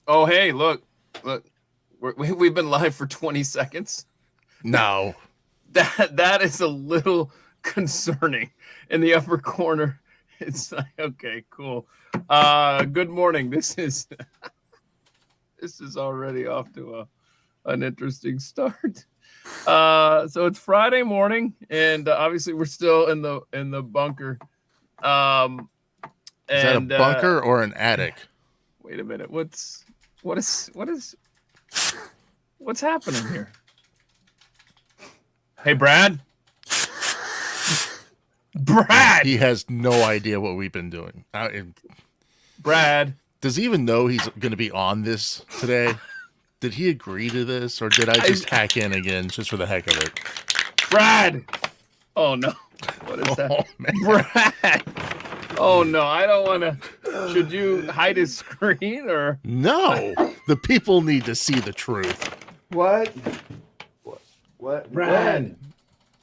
Oh, hey, look. We've been live for 20 seconds. No. That is a little concerning. In the upper corner, it's like, okay, cool. Good morning. This is already off to an interesting start. So it's Friday morning, and obviously we're still in the bunker. Is that a bunker or an attic? Wait a minute. What's happening here? Hey, Brad. Brad. He has no idea what we've been doing. Brad. Does he even know he's going to be on this today? Did he agree to this, or did I just hack in again just for the heck of it? Brad. Oh no. What is that? Oh, man. Brad. Oh no, I don't want to. Should you hide his screen or? No, the people need to see the truth. What? Brad.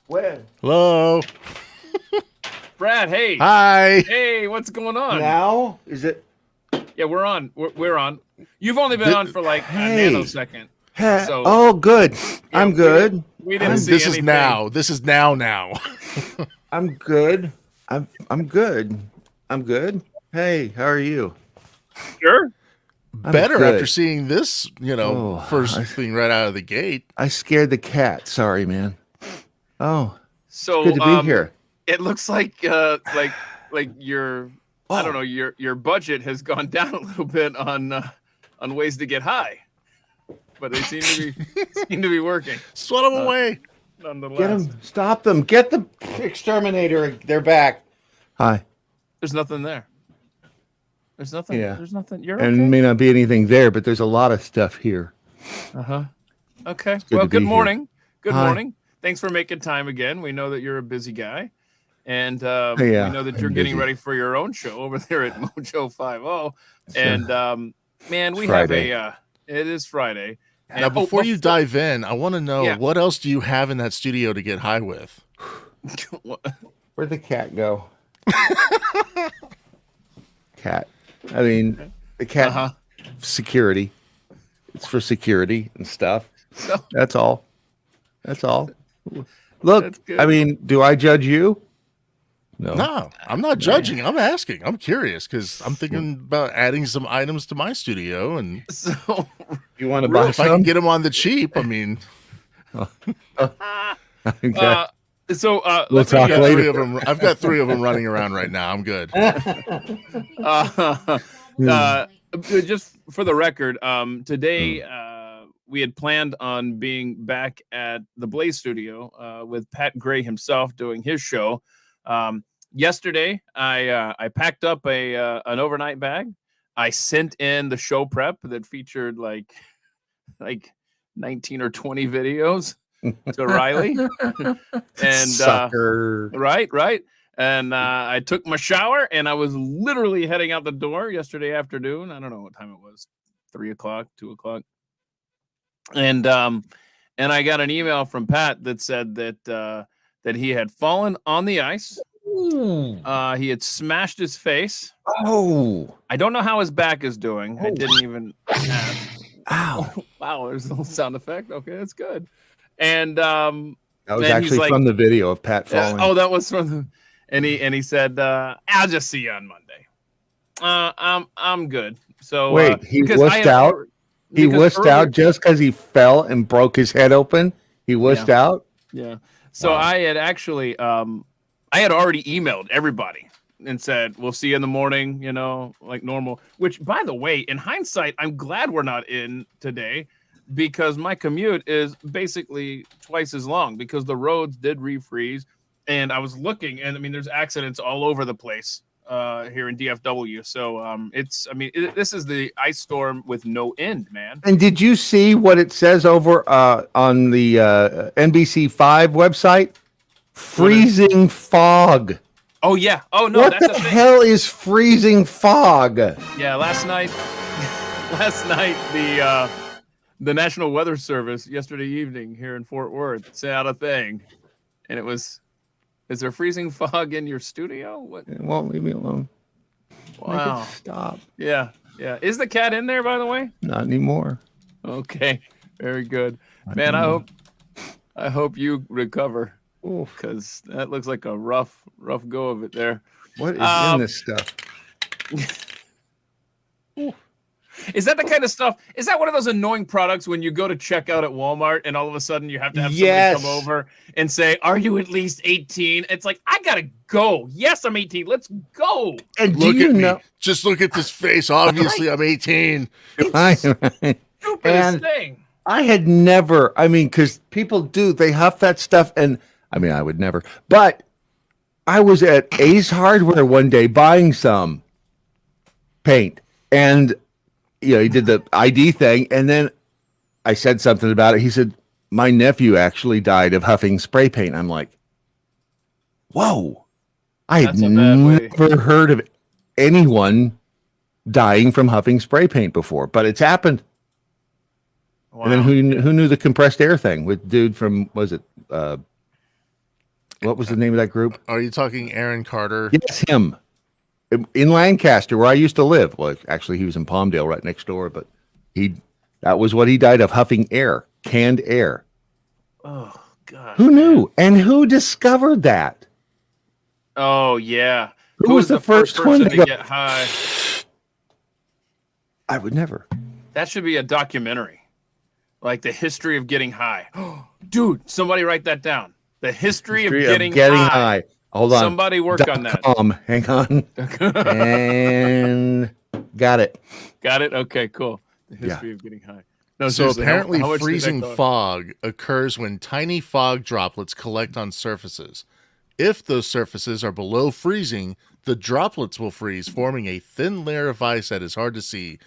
When? Hello. Brad, hey. Hi. Hey, what's going on? Now? Is it? Yeah, we're on. We're on. You've only been on for like a nanosecond. So, oh, good. I'm good. We didn't see This anything. is now. This is now. I'm good. I'm good. I'm good. Hey, how are you? Sure. Better good. after seeing this, first thing right out of the gate. I scared the cat. Sorry, man. Oh, So good to be here. It looks like your I don't know, your budget has gone down a little bit on ways to get high, but they seem to be working. Sweat them away. Nonetheless, Get them. Stop them. Get the exterminator. They're back. Hi. there's nothing there. There's nothing. Yeah. There's nothing. You're And okay. may not be anything there, but there's a lot of stuff here. Okay. good Well, to be good here. morning. Good Hi. morning. Thanks for making time again. We know that you're a busy guy, and Yeah, we know that you're I'm getting busy. ready for your own show over there at Mojo 50. And man, we Friday. have it is Friday. Now, And, before you dive in, I want to know, Yeah. what else do you have in that studio to get high with? Where'd the cat go? Cat. I mean, the cat security. It's for security and stuff. So, That's all. Look, That's good. I mean, do I judge you? No, I'm not judging. I'm asking. I'm curious because I'm thinking about adding some items to my studio, and so You want to buy if I can get them on the cheap, I mean, Okay. We'll We'll talk I've got later. three of them. I've got 3 of them running around right now. I'm good. Just for the record, today we had planned on being back at the Blaze Studio with Pat Gray himself doing his show. Yesterday, I packed up an overnight bag. I sent in the show prep that featured like 19 or 20 videos to Riley, and Sucker. right. And I took my shower, and I was literally heading out the door yesterday afternoon. I don't know what time it was, 3 o'clock, 2 o'clock. And I got an email from Pat that said that he had fallen on the ice. He had smashed his face. Oh. I don't know how his back is doing. I didn't even ask. Ow. Wow, there's a little sound effect. Okay, that's good. And That was and he's actually like- from the video of Pat falling. oh, that was from the, and he said, I'll just see you on Monday. I'm good. So Wait, he because I wussed had out? alre- He because wussed out earlier- just because he fell and broke his head open? He wussed out? Yeah. So Wow. I had actually I had already emailed everybody and said, we'll see you in the morning, like normal. Which, by the way, in hindsight, I'm glad we're not in today, because my commute is basically twice as long because the roads did refreeze. And I was looking, and I mean, there's accidents all over the place here in DFW. So this is the ice storm with no end, man. And did you see what it says over on the NBC5 website? Freezing fog. Oh, yeah. Oh, no, What that's the a thing. hell is freezing fog? Yeah, last night, the National Weather Service yesterday evening here in Fort Worth sent out a thing, and it was, is there freezing fog in your studio? What? It won't leave me alone. Make Wow. it stop. Yeah. Yeah. Is the cat in there, by the way? Not anymore. Okay. Very good. Man, I hope you recover, because that looks like a rough go of it there. What is in this stuff? Is that the kind of stuff? Is that one of those annoying products when you go to check out at Walmart and all of a sudden you have to have somebody come over and say, "Are you at least 18?" It's like, I gotta go. Yes, I'm 18. Let's go. And Look do you at know? me. Just look at this face. Obviously, I'm 18. Stupidest And thing. I had never. I mean, because people do. They huff that stuff, and I mean, I would never. But I was at Ace Hardware one day buying some paint, and he did the ID thing, and then I said something about it. He said, "My nephew actually died of huffing spray paint." I'm like, "Whoa!" I had never heard of anyone dying from huffing spray paint before, but it's happened. Wow. And then who knew the compressed air thing with dude from what was the name of that group? Are you talking Aaron Carter? Yes, him. In Lancaster, where I used to live. Well, actually, he was in Palmdale, right next door. But that was what he died of, huffing air, canned air. Oh God! Who knew? And who discovered that? Oh yeah. Who was the first one to get high? I would never. That should be a documentary, like the history of getting high. Dude, somebody write that down. The history of getting high. Hold on. Somebody work on that. Hang on. And got it. Got it? Okay, cool. The history of getting high. No, so apparently freezing fog occurs when tiny fog droplets collect on surfaces. If those surfaces are below freezing, the droplets will freeze, forming a thin layer of ice that is hard to see.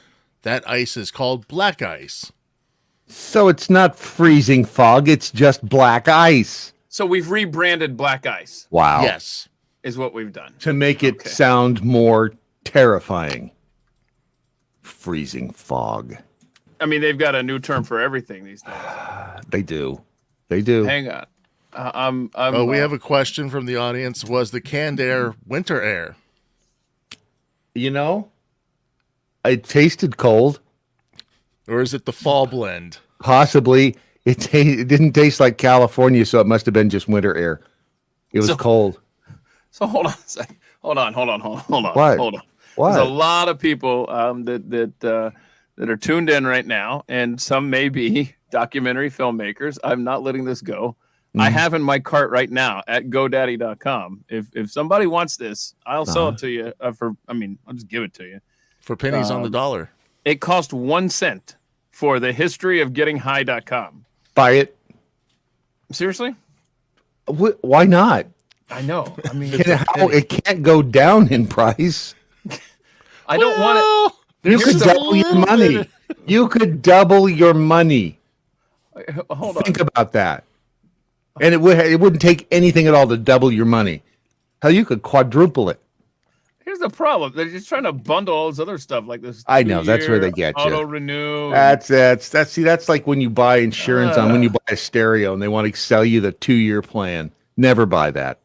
That ice is called black ice. So it's not freezing fog, it's just black ice. So we've rebranded black ice. Wow. Yes. Is what we've done. To make it sound more terrifying. Freezing fog. I mean, they've got a new term for everything these days. They do. They do. Hang on. We have a question from the audience. Was the canned air winter air? It tasted cold. Or is it the fall blend? Possibly. It didn't taste like California, so it must have been just winter air. It was cold. So hold on a second. Hold on. What? Hold on. What? There's a lot of people that are tuned in right now, and some may be documentary filmmakers. I'm not letting this go. I have in my cart right now at GoDaddy.com. If somebody wants this, I'll sell it to you I'll just give it to you. For pennies on the dollar. It cost 1 cent for the history of gettinghigh.com. Buy it. Seriously? Why not? I know. I mean, it can't go down in price. I don't want it. You could double your money. You could double your money. Hold on. Think about that. And it wouldn't take anything at all to double your money. Hell, you could quadruple it. Here's the problem. They're just trying to bundle all this other stuff like this. I know, that's where they get you. Auto renew. That's like when you buy insurance when you buy a stereo and they want to sell you the 2-year plan. Never buy that.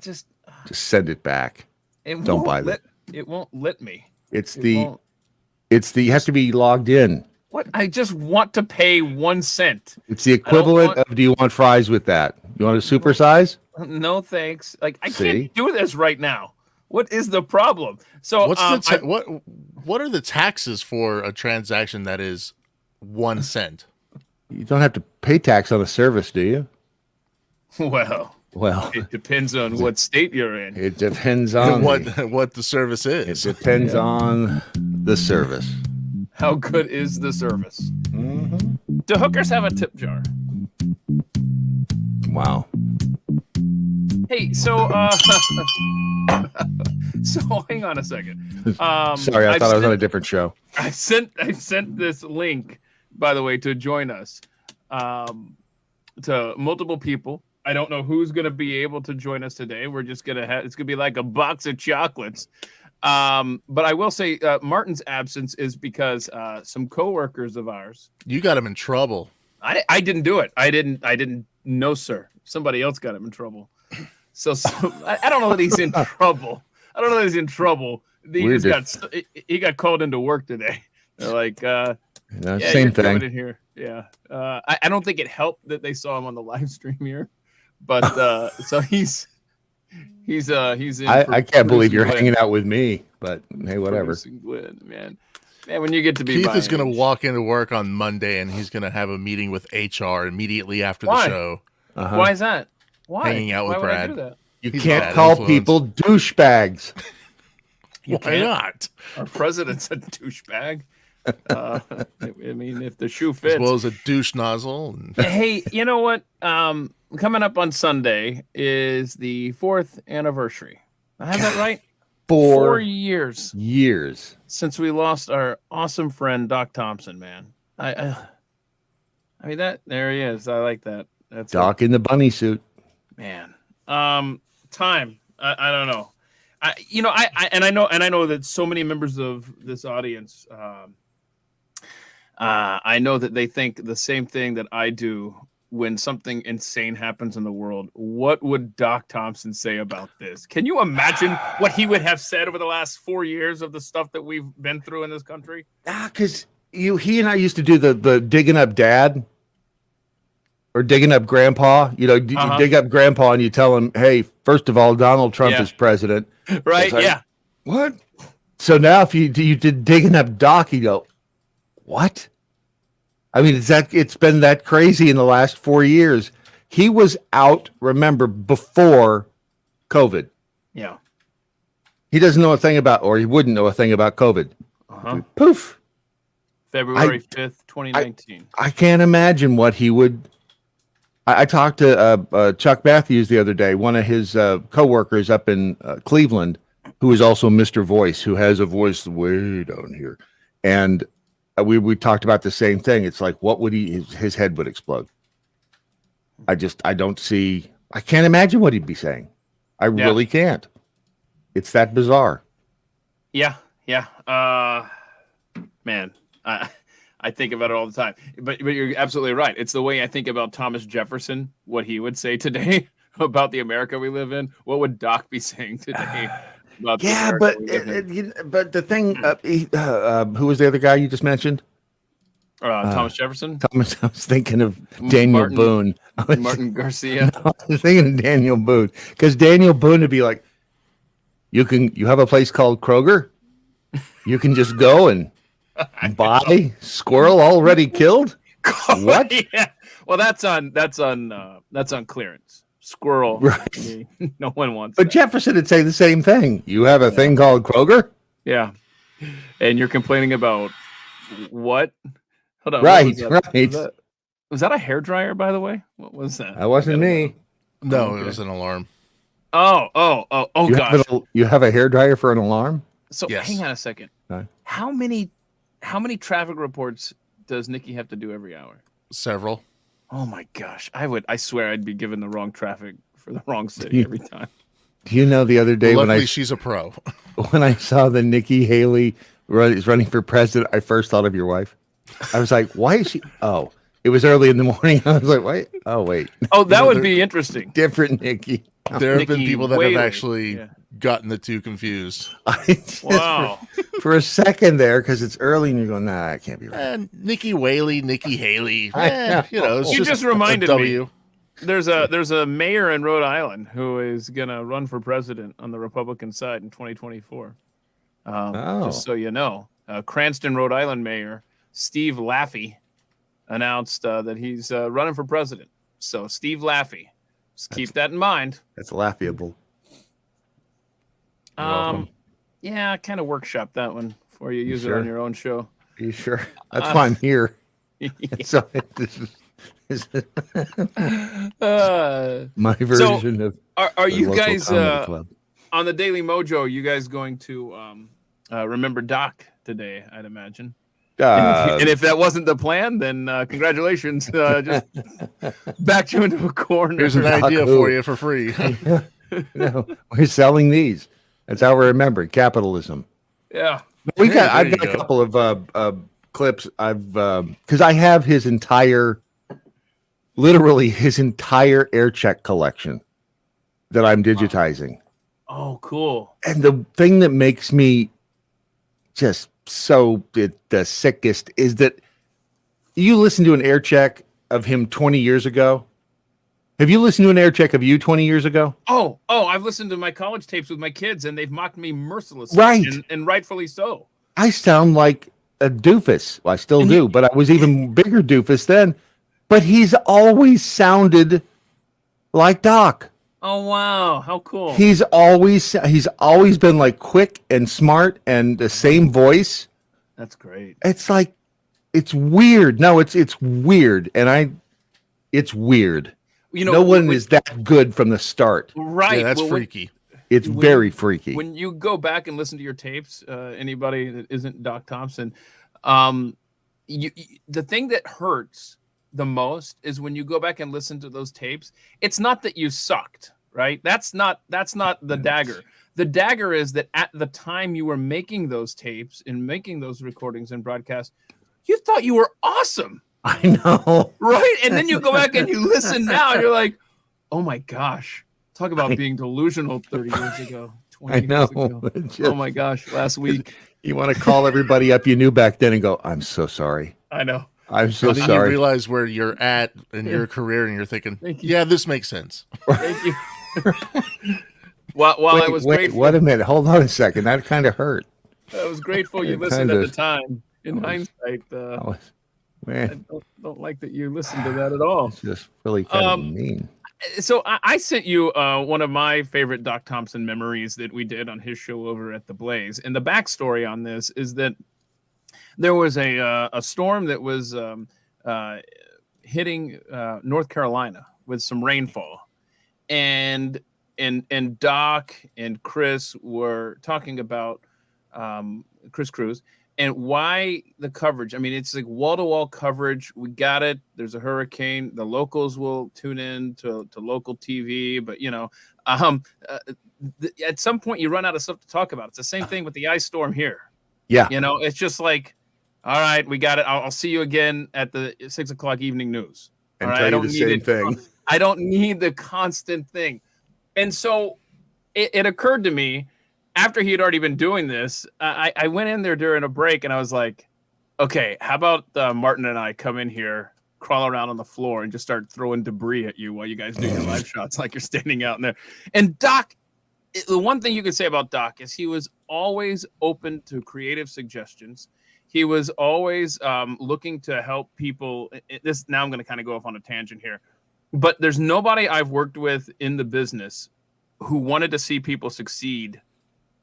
Just send it back. Don't buy that. It won't let me. It has to be logged in. What? I just want to pay 1 cent. It's the equivalent of, do you want fries with that? You want to supersize? No, thanks. Like, I can't do this right now. What is the problem? So what are the taxes for a transaction that is 1 cent? You don't have to pay tax on a service, do you? Well, it depends on what state you're in. It depends on what the service is. It depends on the service. How good is the service? Mm-hmm. Do hookers have a tip jar? Wow. Hey, so hang on a second. Sorry, I thought I was on a different show. I sent this link, by the way, to join us to multiple people. I don't know who's going to be able to join us today. We're just going to have, it's going to be like a box of chocolates. But I will say Martin's absence is because some coworkers of ours. You got him in trouble. I didn't do it. I didn't know, sir. Somebody else got him in trouble. So I don't know that he's in trouble. I don't know that he's in trouble. He got called into work today. They're like, same thing in here. Yeah. I don't think it helped that they saw him on the live stream here, but so he's in. I can't believe you're hanging out with me, but hey, whatever. Man, when you get to be Keith is going to walk into work on Monday and he's going to have a meeting with HR immediately after the show. Why is that? Why? Hanging out with Brad. Would I do that? You can't call people douchebags. Why not? Our president's a douchebag. I mean, if the shoe fits. As well as a douche nozzle. Hey, you know what? Coming up on Sunday is the 4th anniversary. I have that right? 4 years. Years since we lost our awesome friend Doc Thompson, man. I mean that there he is. I like that. That's Doc in the bunny suit. Man. Time. I don't know. I know that so many members of this audience I know that they think the same thing that I do when something insane happens in the world. What would Doc Thompson say about this? Can you imagine what he would have said over the last 4 years of the stuff that we've been through in this country? Because he and I used to do the digging up dad or digging up grandpa. You dig up grandpa and you tell him, hey, first of all, Donald Trump is president. Right, like, yeah. What? So now if you did digging up Doc, you go, what? I mean, it's been that crazy in the last 4 years. He was out, remember, before COVID. Yeah. He doesn't know a thing about, or he wouldn't know a thing about COVID. Poof. February 5th, 2019. I can't imagine what he would. I talked to Chuck Matthews the other day, one of his coworkers up in Cleveland, who is also Mr. Voice, who has a voice way down here. And we talked about the same thing. It's like, what would his head would explode. I can't imagine what he'd be saying. I really can't. It's that bizarre. Yeah. Man, I think about it all the time. But you're absolutely right. It's the way I think about Thomas Jefferson, what he would say today about the America we live in. What would Doc be saying today? But the thing, who was the other guy you just mentioned? Thomas Jefferson. I was thinking of Daniel Boone. Martin Garcia. I was thinking of Daniel Boone because Daniel Boone would be like, you have a place called Kroger. You can just go and buy squirrel already killed. What? Yeah. Well, that's on clearance. Squirrel. Right. No one wants But that. Jefferson would say the same thing. You have a thing called Kroger? Yeah. And you're complaining about what? Hold on. Right. Was that a hairdryer, by the way? What was that? That wasn't me. No, it was an alarm. Oh, gosh. You have a hairdryer for an alarm? So hang on a second. How many traffic reports does Nikki have to do every hour? Several. Oh my gosh. I swear I'd be given the wrong traffic for the wrong city every time. Do you know the other day Luckily, she's a pro. When I saw the Nikki Haley is running for president, I first thought of your wife. I was like, why is she? Oh, it was early in the morning. I was like, wait. Oh, wait. Oh, that would be interesting. Different Nikki. There have been people that have actually gotten the two confused. Wow. For for a second there, because it's early and you're going, nah, I can't be right. And Nikki Whaley, Nikki Haley. It's you just reminded me. There's a mayor in Rhode Island who is gonna run for president on the Republican side in 2024. Just so you know, Cranston, Rhode Island mayor Steve Laffey announced that he's running for president. So Steve Laffey, just keep that in mind. That's laughable. Yeah, kind of workshop that one for you. Use it on your own show. Are you sure? That's why I'm here. So my version of. Are you guys on the Daily Mojo? You guys going to remember Doc today? I'd imagine. And if that wasn't the plan, then congratulations. Just backed you into a corner. Here's an idea for you for free. No, we're selling these. That's how we remember capitalism. Yeah, I've got a couple of clips. Because I have literally his entire air check collection that I'm digitizing. Oh, cool. And the thing that makes me just so the sickest is that you listen to an air check of him 20 years ago. Have you listened to an air check of you 20 years ago? Oh, I've listened to my college tapes with my kids, and they've mocked me mercilessly, right, and rightfully so. I sound like a doofus. Well, I still do, but I was even bigger doofus then. But he's always sounded like Doc. Oh wow, how cool! He's always been like quick and smart and the same voice. That's great. It's like it's weird. No, it's weird, and it's weird. You know, no one is that good from the start. Right. Yeah, that's freaky. It's very freaky. When you go back and listen to your tapes, anybody that isn't Doc Thompson, the thing that hurts the most is when you go back and listen to those tapes. It's not that you sucked, right? That's not the dagger. The dagger is that at the time you were making those tapes and making those recordings and broadcasts, you thought you were awesome. I know. Right? And then you go back and you listen now and you're like, oh my gosh. Talk about being delusional 30 years ago, 20 years ago. Oh my gosh, last week. You want to call everybody up you knew back then and go, I'm so sorry. I know. I'm so then sorry. You realize where you're at in your career and you're thinking, yeah, this makes sense. Thank you. While I was grateful. Wait a minute. Hold on a second. That kind of hurt. I was grateful you listened at the time. In hindsight, I don't like that you listened to that at all. It's just really kind of mean. So I sent you one of my favorite Doc Thompson memories that we did on his show over at the Blaze. And the backstory on this is that there was a storm that was hitting North Carolina with some rainfall, and Doc and Chris were talking about Chris Cruz. And why the coverage? I mean, it's like wall-to-wall coverage. We got it. There's a hurricane. The locals will tune in to local TV. But, you know, at some point you run out of stuff to talk about. It's the same thing with the ice storm here. Yeah. You know, it's just like, all right, we got it. I'll see you again at the 6 o'clock evening news. And all right? tell I don't you the need same thing. I don't need the constant thing. And so it occurred to me, after he had already been doing this, I went in there during a break and I was like, okay, how about Martin and I come in here, crawl around on the floor and just start throwing debris at you while you guys do your live shots like you're standing out in there. And Doc, the one thing you could say about Doc is he was always open to creative suggestions. He was always looking to help people. Now I'm going to kind of go off on a tangent here, but there's nobody I've worked with in the business who wanted to see people succeed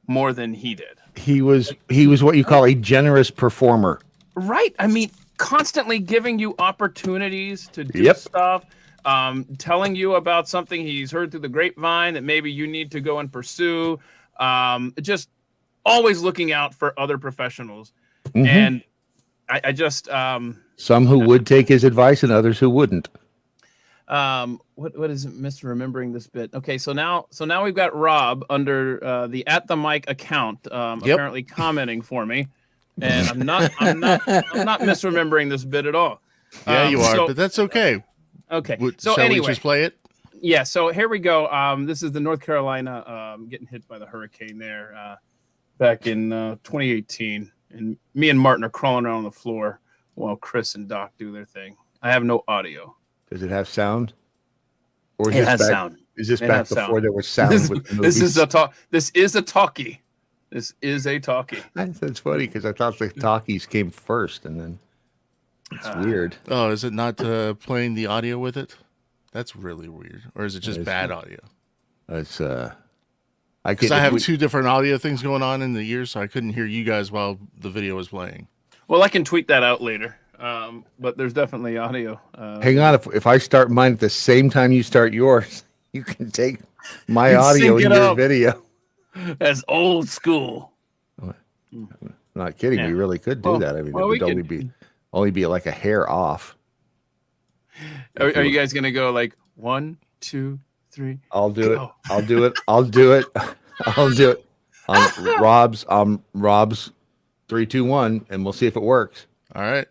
more than he did. He was what you call a generous performer. Right. I mean, constantly giving you opportunities to do stuff, telling you about something he's heard through the grapevine that maybe you need to go and pursue. Just always looking out for other professionals. Mm-hmm. And I just some who would take his advice and others who wouldn't. What is misremembering this bit? Okay, so now we've got Rob under the At the Mic account apparently commenting for me, and I'm not misremembering this bit at all. Yeah, you are, but that's okay. Okay, so anyway, we just play it? Yeah, so here we go. This is the North Carolina getting hit by the hurricane there back in 2018, and me and Martin are crawling around on the floor while Chris and Doc do their thing. I have no audio. Does it have sound? Or it has sound. Is this back before there was sound? This is a talk. This is a talkie. This is a talkie. That's funny because I thought the talkies came first, and then it's weird. Oh, is it not playing the audio with it? That's really weird. Or is it just bad audio? It's I have two different audio things going on in the ear, so I couldn't hear you guys while the video was playing. Well, I can tweet that out later. But there's definitely audio. Hang on, if I start mine at the same time you start yours, you can take my audio in your video. That's old school. I'm not kidding. We really could do that. I mean, it would only be like a hair off. Are you guys gonna go like 1, 2, 3? I'll do it. I'll do it. I'll do it. I'll do it. Rob's 3, 2, 1, and we'll see if it works. All right.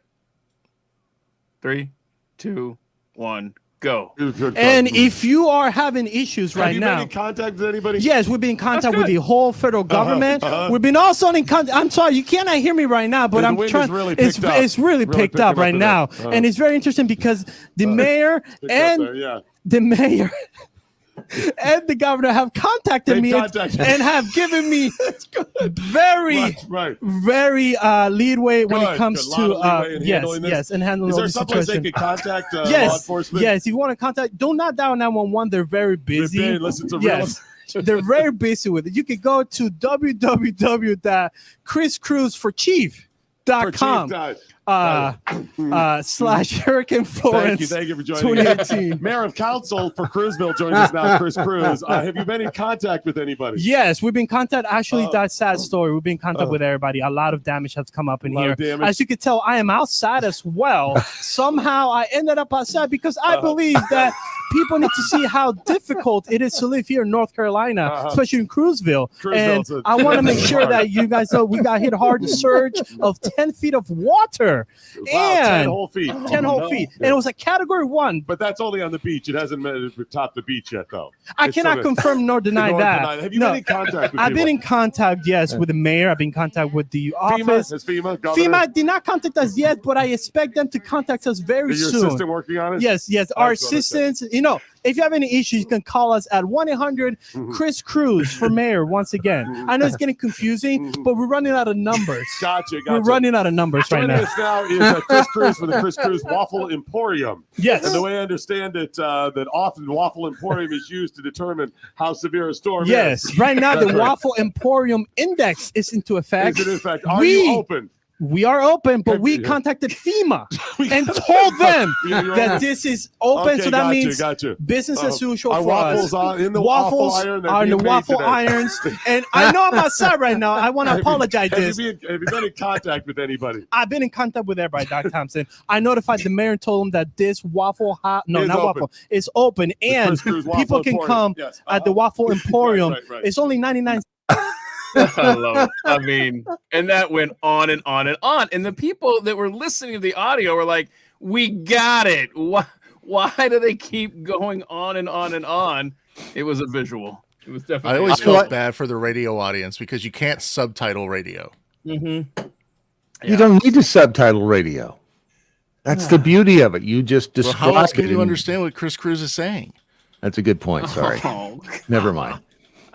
3, 2, 1, go. And if you are having issues right have you now, been in contact with anybody? yes, we've been in contact with the whole federal government. We've been also in contact. I'm sorry, you cannot hear me right now, but The I'm wind trying. is really It's picked up. really picked up right now, and it's very interesting because the mayor and the mayor and the governor have contacted me and have given me very leadway when it comes to yes, and handling all the the situation. Is there someplace they could contact law enforcement? Yes, if you want to contact, do not dial 911. They're very busy. They're very busy with it. You can go to www.chriscruiseforchief.com. / Hurricane Florence. Thank you for joining 2018. Mayor of Council for Cruzville joins us now, Chris Cruz. Have you been in contact with anybody? Yes, we've been in contact. Actually, that's sad story. We've been in contact with everybody. A lot of damage has come up in here. As you can tell, I am outside as well. Somehow I ended up outside because I believe that people need to see how difficult it is to live here in North Carolina, especially in Cruzville. And I want to make sure that you guys know we got hit hard. The surge of 10 feet of water. Wow, and 10 whole feet. 10 whole feet. And it was a category 1. But that's only on the beach. It hasn't topped the beach yet, though. I cannot confirm nor deny that. Have you been in contact with I've been in contact, yes, with the mayor. I've been in contact with the office. FEMA did not contact us yet, but I expect them to contact us very soon. Is your assistant working on it? Yes. Our assistants, if you have any issues, you can call us at 1-800-CHRIS Cruz for mayor once again. I know it's getting confusing, but we're running out of numbers. Gotcha. We're running out of numbers right now. Joining us now is Chris Cruz for the Chris Cruz Waffle Emporium. Yes. And the way I understand it, that often Waffle Emporium is used to determine how severe a storm is. Yes. Right now, the Waffle Emporium Index is into effect. Is it in effect? Are you open? We are open, but we contacted FEMA and told them that this is open. So that means business as usual for us. Waffles are in the waffle irons. And I know I'm outside right now. I want to apologize. Have you been in contact with anybody? I've been in contact with everybody, Doc Thompson. I notified the mayor and told him that this waffle is open. And people can come at the Waffle Emporium. It's only 99 cents. I love it. I mean, and that went on and on and on. And the people that were listening to the audio were like, we got it. Why do they keep going on and on and on? It was a visual. It was definitely. I always felt bad for the radio audience because you can't subtitle radio. Mm-hmm. Yeah. You don't need to subtitle radio. That's the beauty of it. You just describe how else can you understand what Chris Cruz is saying? That's a good point. Sorry. Never mind.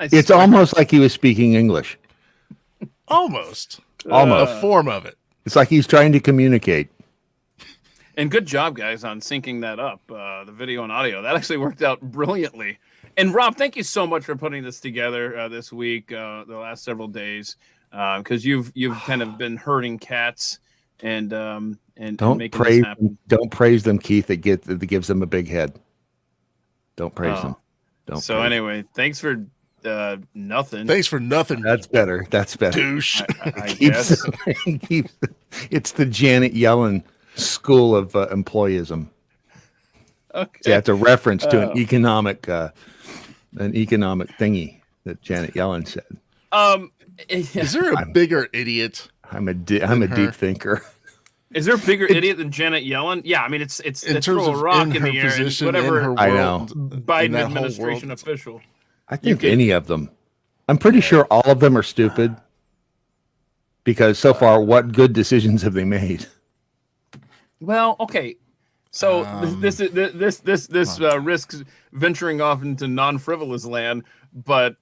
It's almost like he was speaking English. Almost. A form of it. It's like he's trying to communicate. And good job, guys, on syncing that up, the video and audio. That actually worked out brilliantly. And Rob, thank you so much for putting this together this week, the last several days, because you've kind of been herding cats and making this happen. Don't praise them, Keith. It gives them a big head. Don't praise them. Anyway, thanks for nothing. Thanks for nothing. That's better. Douche. I guess. It's the Janet Yellen school of employism. Okay. So that's a reference to an economic thingy that Janet Yellen said. Is there a bigger idiot? I'm a deep thinker. Is there a bigger idiot than Janet Yellen? Yeah, I mean it's throw a rock in the air and whatever I know Biden administration official. I think any of them. I'm pretty sure all of them are stupid. Because so far, what good decisions have they made? Well, okay. So this risks venturing off into non-frivolous land, but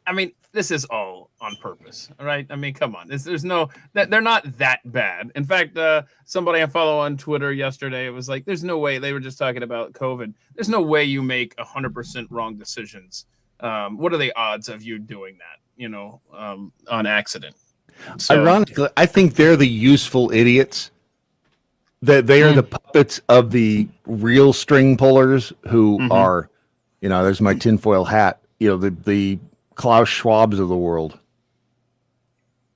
I mean, this is all on purpose, all right? I mean, come on. They're not that bad. In fact, somebody I follow on Twitter yesterday, it was like, there's no way, they were just talking about COVID. There's no way you make 100% wrong decisions. What are the odds of you doing that, on accident? So, ironically, I think they're the useful idiots. They are the puppets of the real string pullers who are, there's my tinfoil hat, the Klaus Schwabs of the world.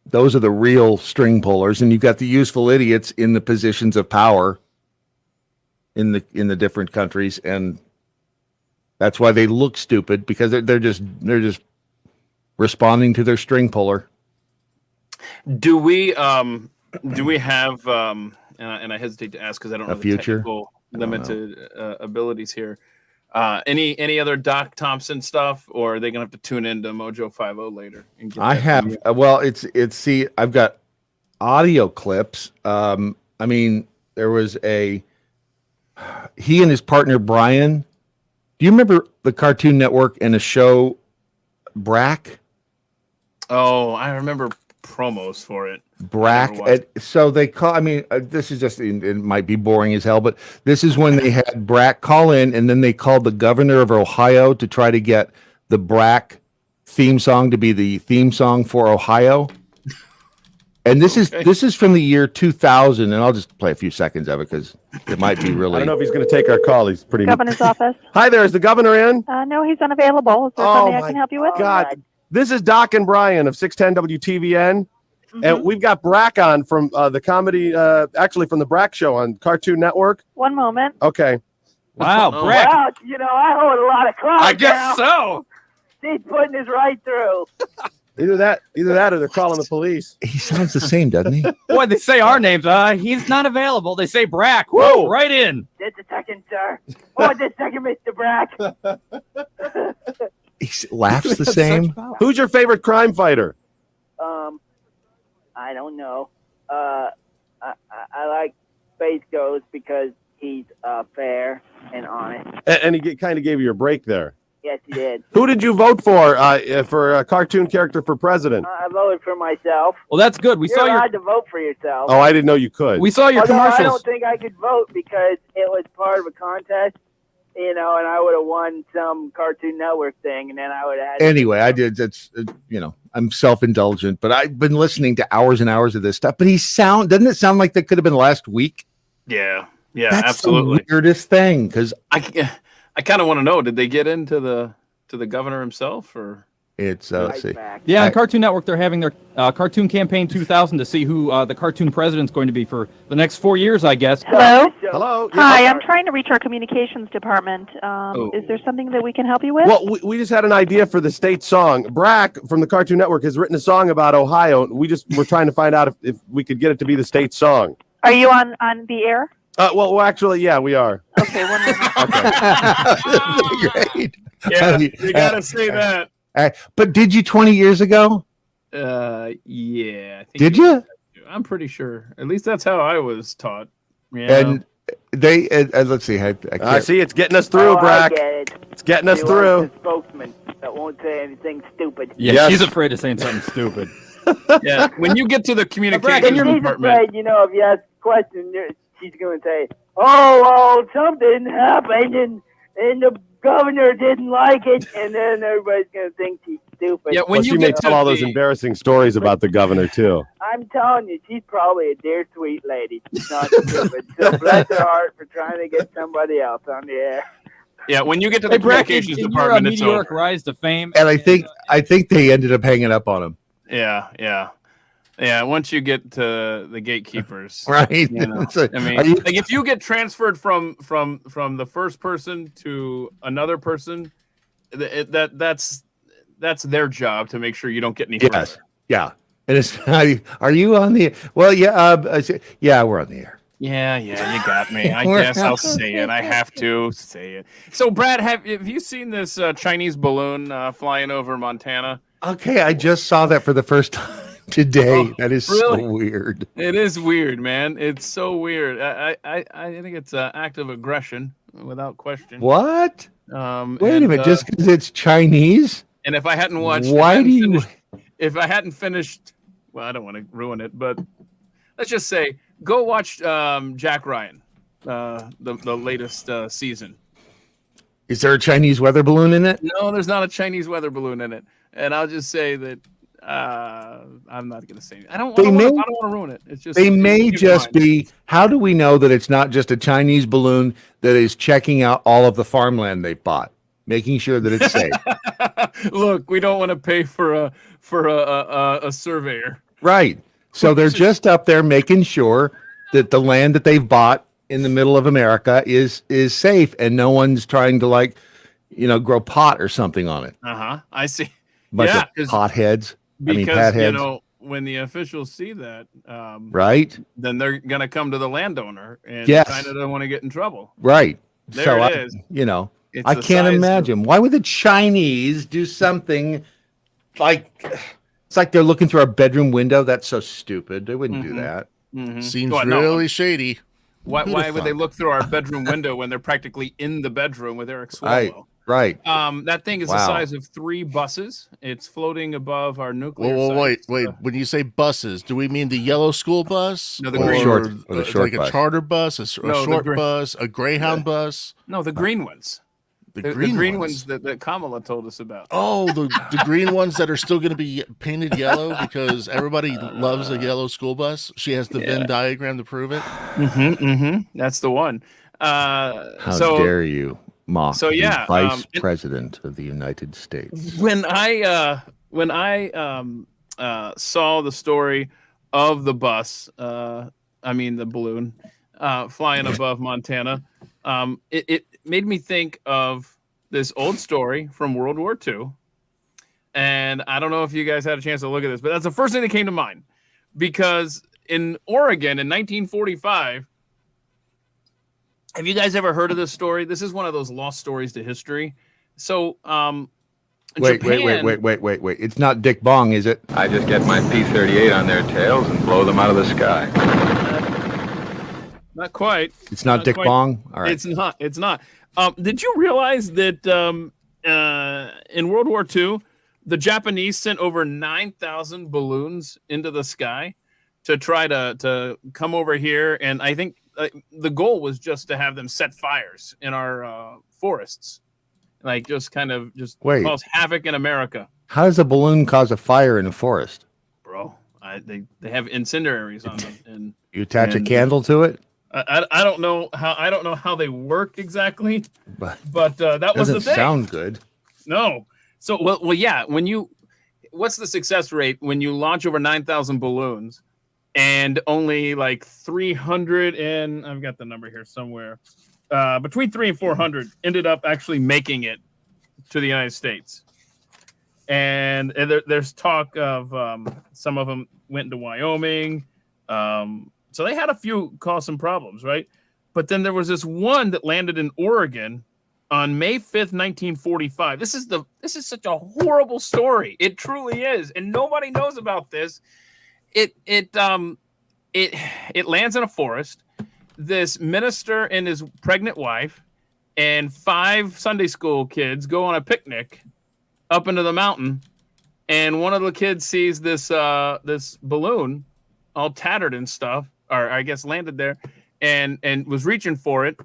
Those are the real string pullers, and you've got the useful idiots in the positions of power in the different countries, and that's why they look stupid, because they're just responding to their string puller. Do we have and I hesitate to ask because I don't know the future. limited abilities here. Any other Doc Thompson stuff, or are they gonna have to tune into Mojo 50 later? And get I that have. from you? Well, see, I've got audio clips. I mean, there was he and his partner Brian. Do you remember the Cartoon Network and a show, Brack? Oh, I remember promos for it. Brack. So they call. I mean, this is just. It might be boring as hell, but this is when they had Brack call in, and then they called the governor of Ohio to try to get the Brack theme song to be the theme song for Ohio. And this is from the year 2000, and I'll just play a few seconds of it because it might be really. I don't know if he's going to take our call. He's pretty. Governor's office. Hi there. Is the governor in? No, he's unavailable. Is there something I can help you with? God, this is Doc and Brian of 610 WTVN, and we've got Brack on from the comedy, actually from the Brack Show on Cartoon Network. One moment. Okay. Wow, Brack. Well, you know, I hold a lot of cards. I guess so. He's putting us right through. Either that, or they're calling the police. He sounds the same, doesn't he? Boy, they say our names. He's not available. They say Brack. Whoa, right in. Just a second, sir. Oh, just a second, Mr. Brack. He laughs the same. Who's your favorite crime fighter? I don't know. I like Space Ghost because he's fair and honest. And he kind of gave you a break there. Yes, he did. Who did you vote for a cartoon character for president? I voted for myself. Well, that's good. You're allowed to vote for yourself. Oh, I didn't know you could. We saw your Although commercials. I don't think I could vote because it was part of a contest, you know, and I would have won some Cartoon Network thing, and then I would have had. Anyway, I did. That's I'm self-indulgent, but I've been listening to hours and hours of this stuff. But doesn't it sound like that could have been last week? Yeah, That's absolutely. the weirdest thing because I kind of want to know, did they get into the governor himself, or it's let's see. Yeah, on Cartoon Network, they're having their Cartoon Campaign 2000 to see who the cartoon president's going to be for the next 4 years, I guess. Hello? Hello. Hi, I'm trying to reach our communications department. Is there something that we can help you with? Well, we just had an idea for the state song. Brack from the Cartoon Network has written a song about Ohio. We're trying to find out if we could get it to be the state song. Are you on the air? Well, actually, yeah, we are. Okay, one moment. Great. yeah, you gotta say that. But did you 20 years ago? Yeah. I think Did you? I'm pretty sure. At least that's how I was taught. Yeah. And they let's see. I can't. See, it's getting us through, Brack. I get it. It's getting us She through. wants a spokesman that won't say anything stupid. Yeah, Yes. she's afraid of saying something stupid. Yeah, when you get to the communications She's department, afraid, you know, if you ask a question, she's going to say, oh, something happened, and the governor didn't like it, and then everybody's going to think she's stupid. yeah, when Well, you she may get to tell all those the- embarrassing stories about the governor too. I'm telling you, she's probably a dear sweet lady. She's not stupid. So bless her heart for trying to get somebody else on the air. yeah, when you get to the Hey, Brack, communications in your department, it's meteoric over. rise to fame. And I think they ended up hanging up on him. Yeah. Once you get to the gatekeepers, Right. You know, So, I mean, are you- like if you get transferred from the first person to another person, that's their job to make sure you don't get any. Yes. further. Yeah. And it's are you on the? Well, yeah. Yeah, we're on the air. Yeah, you got me. I We're- guess I'll say it. I have to say it. So, Brad, have you seen this Chinese balloon flying over Montana? Okay, I just saw that for the first time today. Oh, that is really? so weird. It is weird, man. It's so weird. I think it's an act of aggression, without question. What? Wait And, a minute, just because it's Chinese? And if I hadn't watched, if I hadn't finished, well, I don't want to ruin it, but let's just say, go watch Jack Ryan, the latest season. Is there a Chinese weather balloon in it? No, there's not a Chinese weather balloon in it, and I'll just say that I'm not going to say it. I don't want to ruin it. It's just They may just be. How do we know that it's not just a Chinese balloon that is checking out all of the farmland they've bought, making sure that it's safe? Look, we don't want to pay for a surveyor. Right. So they're just up there making sure that the land that they've bought in the middle of America is safe, and no one's trying to grow pot or something on it. I see. Bunch Yeah, of potheads. Because patheads. when the officials see that, right, then they're gonna come to the landowner, and Yes. China don't want to get in trouble. right. There So it is. you know, It's I the can't size of- imagine. Why would the Chinese do something like it's like they're looking through our bedroom window? That's so stupid. They wouldn't do that. Seems Well, no. really shady. Why Who'da would they thought? look through our bedroom window when they're practically in the bedroom with Eric Right, Swalwell? right. That thing is the Wow. size of 3 buses. It's floating above our nuclear. Whoa, wait. sites. When you say buses, do we mean the yellow school bus? No, the or green Short- or the short like bus. a charter bus, a No, the short green- bus, a Greyhound bus? No, the green ones. The green ones that Kamala told us about. Oh, the green ones that are still going to be painted yellow because everybody loves a yellow school bus. She has the Venn diagram to prove it. That's the one. How so dare you mock so, yeah, the Vice and- President of the United States? when I saw the story of the bus, the balloon, flying above Montana, it made me think of this old story from World War II. And I don't know if you guys had a chance to look at this, but that's the first thing that came to mind. Because in Oregon in 1945, have you guys ever heard of this story? This is one of those lost stories to history. So, Wait. Japan- It's not Dick Bong, is it? I just get my P-38 on their tails and blow them out of the sky. Not quite. It's not Dick quite. Bong? All right. It's not. It's not. Did you realize that in World War II, the Japanese sent over 9,000 balloons into the sky to try to come over here? And I think the goal was just to have them set fires in our forests, like just Wait. cause havoc in America, How does a balloon cause a fire in a forest? bro. They have incendiaries on them, and You attach a And- candle to it? I don't know how they work exactly, But but that was the doesn't thing. sound good. No. So well, yeah. What's the success rate when you launch over 9,000 balloons, and only like 300 and I've got the number here somewhere, between 300 and 400 ended up actually making it to the United States, and there's talk of some of them went into Wyoming. So they had a few cause some problems, right? But then there was this one that landed in Oregon on May 5th, 1945. This is such a horrible story. It truly is, and nobody knows about this. It lands in a forest. This minister and his pregnant wife and 5 Sunday school kids go on a picnic up into the mountain, and one of the kids sees this balloon all tattered and stuff, or I guess landed there, and was reaching for it,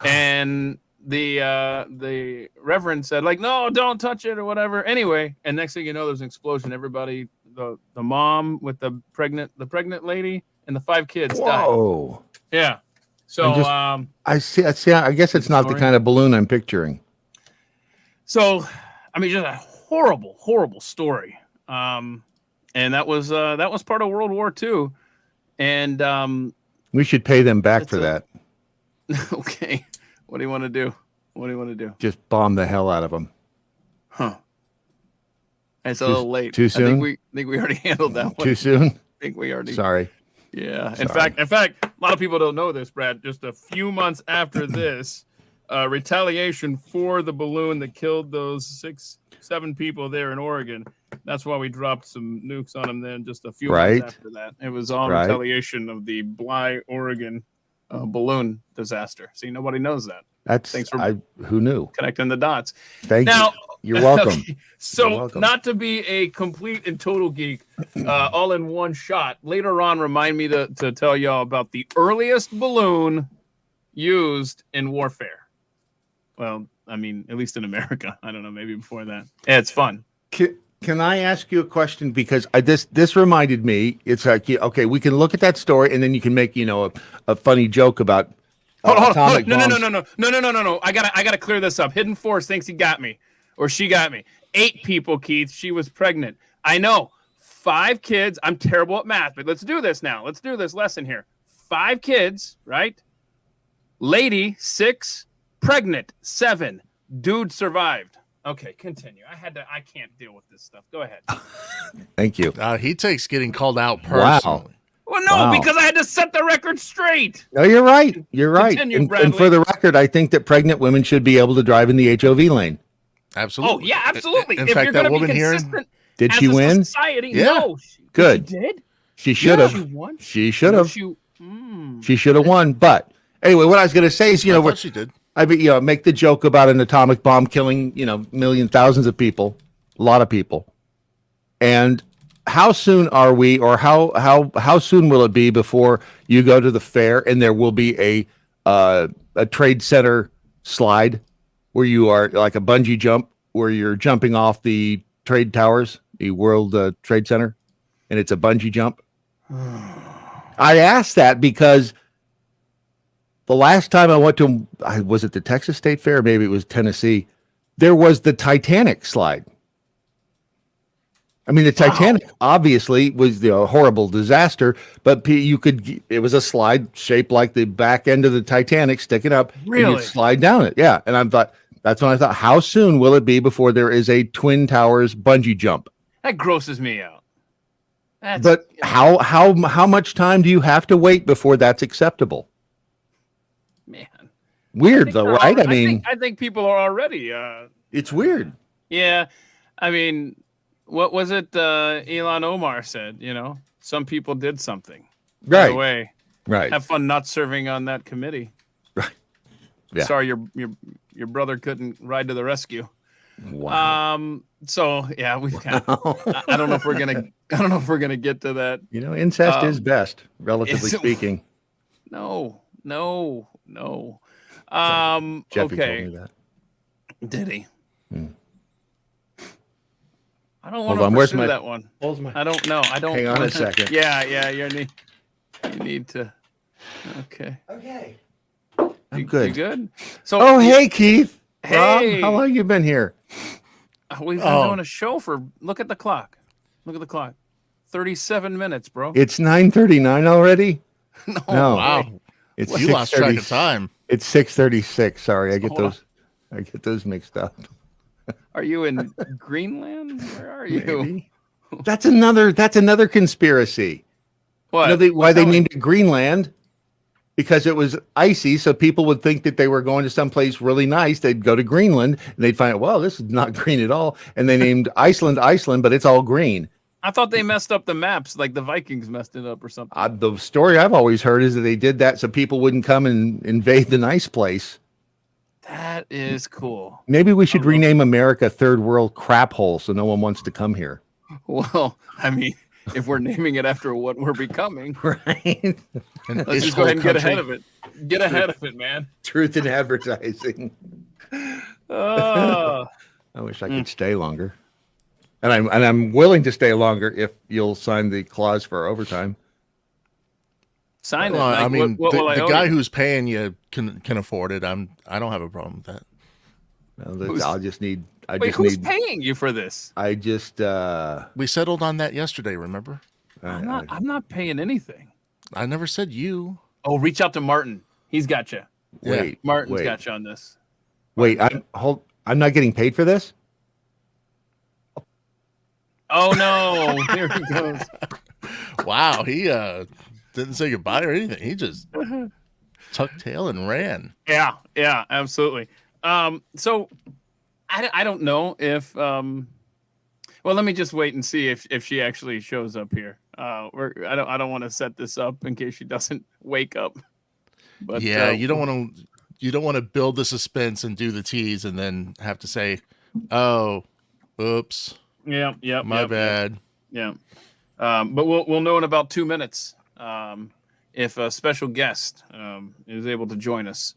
and the reverend said, like, no, don't touch it or whatever. Anyway, and next thing you know, there's an explosion. Everybody, the mom with the pregnant lady and the 5 kids died. Whoa. Yeah. So I see. I guess it's not the Sorry. kind of balloon I'm picturing. So, I mean, just a horrible, horrible story. And that was part of World War II. And We should pay them back It's for a- that. okay, what do you want to do? What do you want to do? Just bomb the hell out of them. Huh? It's a little late. too I soon? think we already handled that one. Too soon? I think we already. Sorry. Yeah. Sorry. In fact, a lot of people don't know this, Brad. Just a few months after this, retaliation for the balloon that killed those 6-7 people there in Oregon. That's why we dropped some nukes on them. Then just a few Right. months after that, it was all Right. retaliation of the Bly, Oregon balloon disaster. See, nobody knows that. That's Thanks for- who knew? Connecting the dots. Thank Now, you. You're welcome. okay, so, You're welcome. not to be a complete and total geek, all in one shot, later on, remind me to tell y'all about the earliest balloon used in warfare. Well, I mean, at least in America. I don't know, maybe before that. Yeah, it's fun. Can I ask you a question? Because this reminded me. It's like, okay, we can look at that story and then you can make a funny joke about Hold on. atomic No. bombs. I gotta clear this up. Hidden Force thinks he got me, or she got me. 8 people, Keith. She was pregnant. I know. 5 kids. I'm terrible at math, but let's do this now. Let's do this lesson here. 5 kids, right? Lady 6, pregnant 7. Dude survived. Okay, continue. I can't deal with this stuff. Go ahead. Thank you. He takes getting called out personally. Well, no, because I had to set the record straight. No, you're right. You're right. Continue, And for the record, I think that pregnant women should be able to drive in the HOV lane. Absolutely. Oh, yeah, absolutely. In if fact, you're that going to woman be here, consistent did as she a win? Society, Yeah. no. Good. She did? She should have. She won? She should have. Mm. She should have won. But anyway, what I was going to say is, I thought she did. I mean, make the joke about an atomic bomb killing, thousands of people, a lot of people. And how soon are we, or how soon will it be before you go to the fair and there will be a trade center slide where you are like a bungee jump where you're jumping off the trade towers, the World Trade Center, and it's a bungee jump? I asked that because the last time I went to, was it the Texas State Fair? Maybe it was Tennessee. There was the Titanic slide. I mean, the Titanic obviously was a horrible disaster, but it was a slide shaped like the back end of the Titanic sticking up. Really? And you'd slide down it. Yeah. And that's when I thought, how soon will it be before there is a Twin Towers bungee jump? That grosses me out. But how much time do you have to wait before that's acceptable? Man. Weird though, right? I think people are already. It's weird. Yeah. I mean, what was it Elon Omar said, some people did something. Right. By the way, right. Have fun not serving on that committee. Right. Yeah. Sorry your brother couldn't ride to the rescue. Wow. So yeah, we've got I don't know if we're gonna get to that. Incest is best, relatively speaking. No. Jeffy Okay. told me that. Did he? Hmm. I don't want Hold on, to where's pursue my- that one. Where's my- I don't know. I don't. Hang on a second. Yeah. You need to. Okay. Okay. You I'm good. You good? So. Oh, hey, Keith. Hey. Rob, how long you been here? We've been doing a show for. Look at the clock. 37 minutes, bro. It's 9:39 already. No. Wow. It's You lost track of time. It's 6:36. Sorry, I get those mixed up. Are you in Greenland? Where are you? Maybe. That's another conspiracy. What? Why they named it Greenland? Because it was icy, so people would think that they were going to someplace really nice. They'd go to Greenland and they'd find out, well, this is not green at all. And they named Iceland, but it's all green. I thought they messed up the maps, like the Vikings messed it up or something. The story I've always heard is that they did that so people wouldn't come and invade the nice place. That is cool. Maybe we should rename America Third World Crap Hole so no one wants to come here. Well, I mean, if we're naming it after what we're becoming, right? Let's just go ahead and get ahead of it. Get ahead of it, man. Truth in advertising. Oh. I wish I could stay longer. And I'm willing to stay longer if you'll sign the clause for overtime. Sign it. Well, Like, I mean, what will I the owe guy you? who's paying you can afford it. I don't have a problem with that. Wait, who's paying you for this? We settled on that yesterday, remember? I'm not paying anything. I never said you. Oh, reach out to Martin. He's got you. Wait, Martin's got you on this. Wait, I'm not getting paid for this? Oh no, here he goes. Wow, he didn't say goodbye or anything. He just tucked tail and ran. Yeah, absolutely. So I don't know if well, let me just wait and see if she actually shows up here. I don't want to set this up in case she doesn't wake up. But yeah, you don't want to build the suspense and do the tease and then have to say, "Oh, oops." Yeah. My bad. Yeah. But we'll know in about 2 minutes if a special guest is able to join us.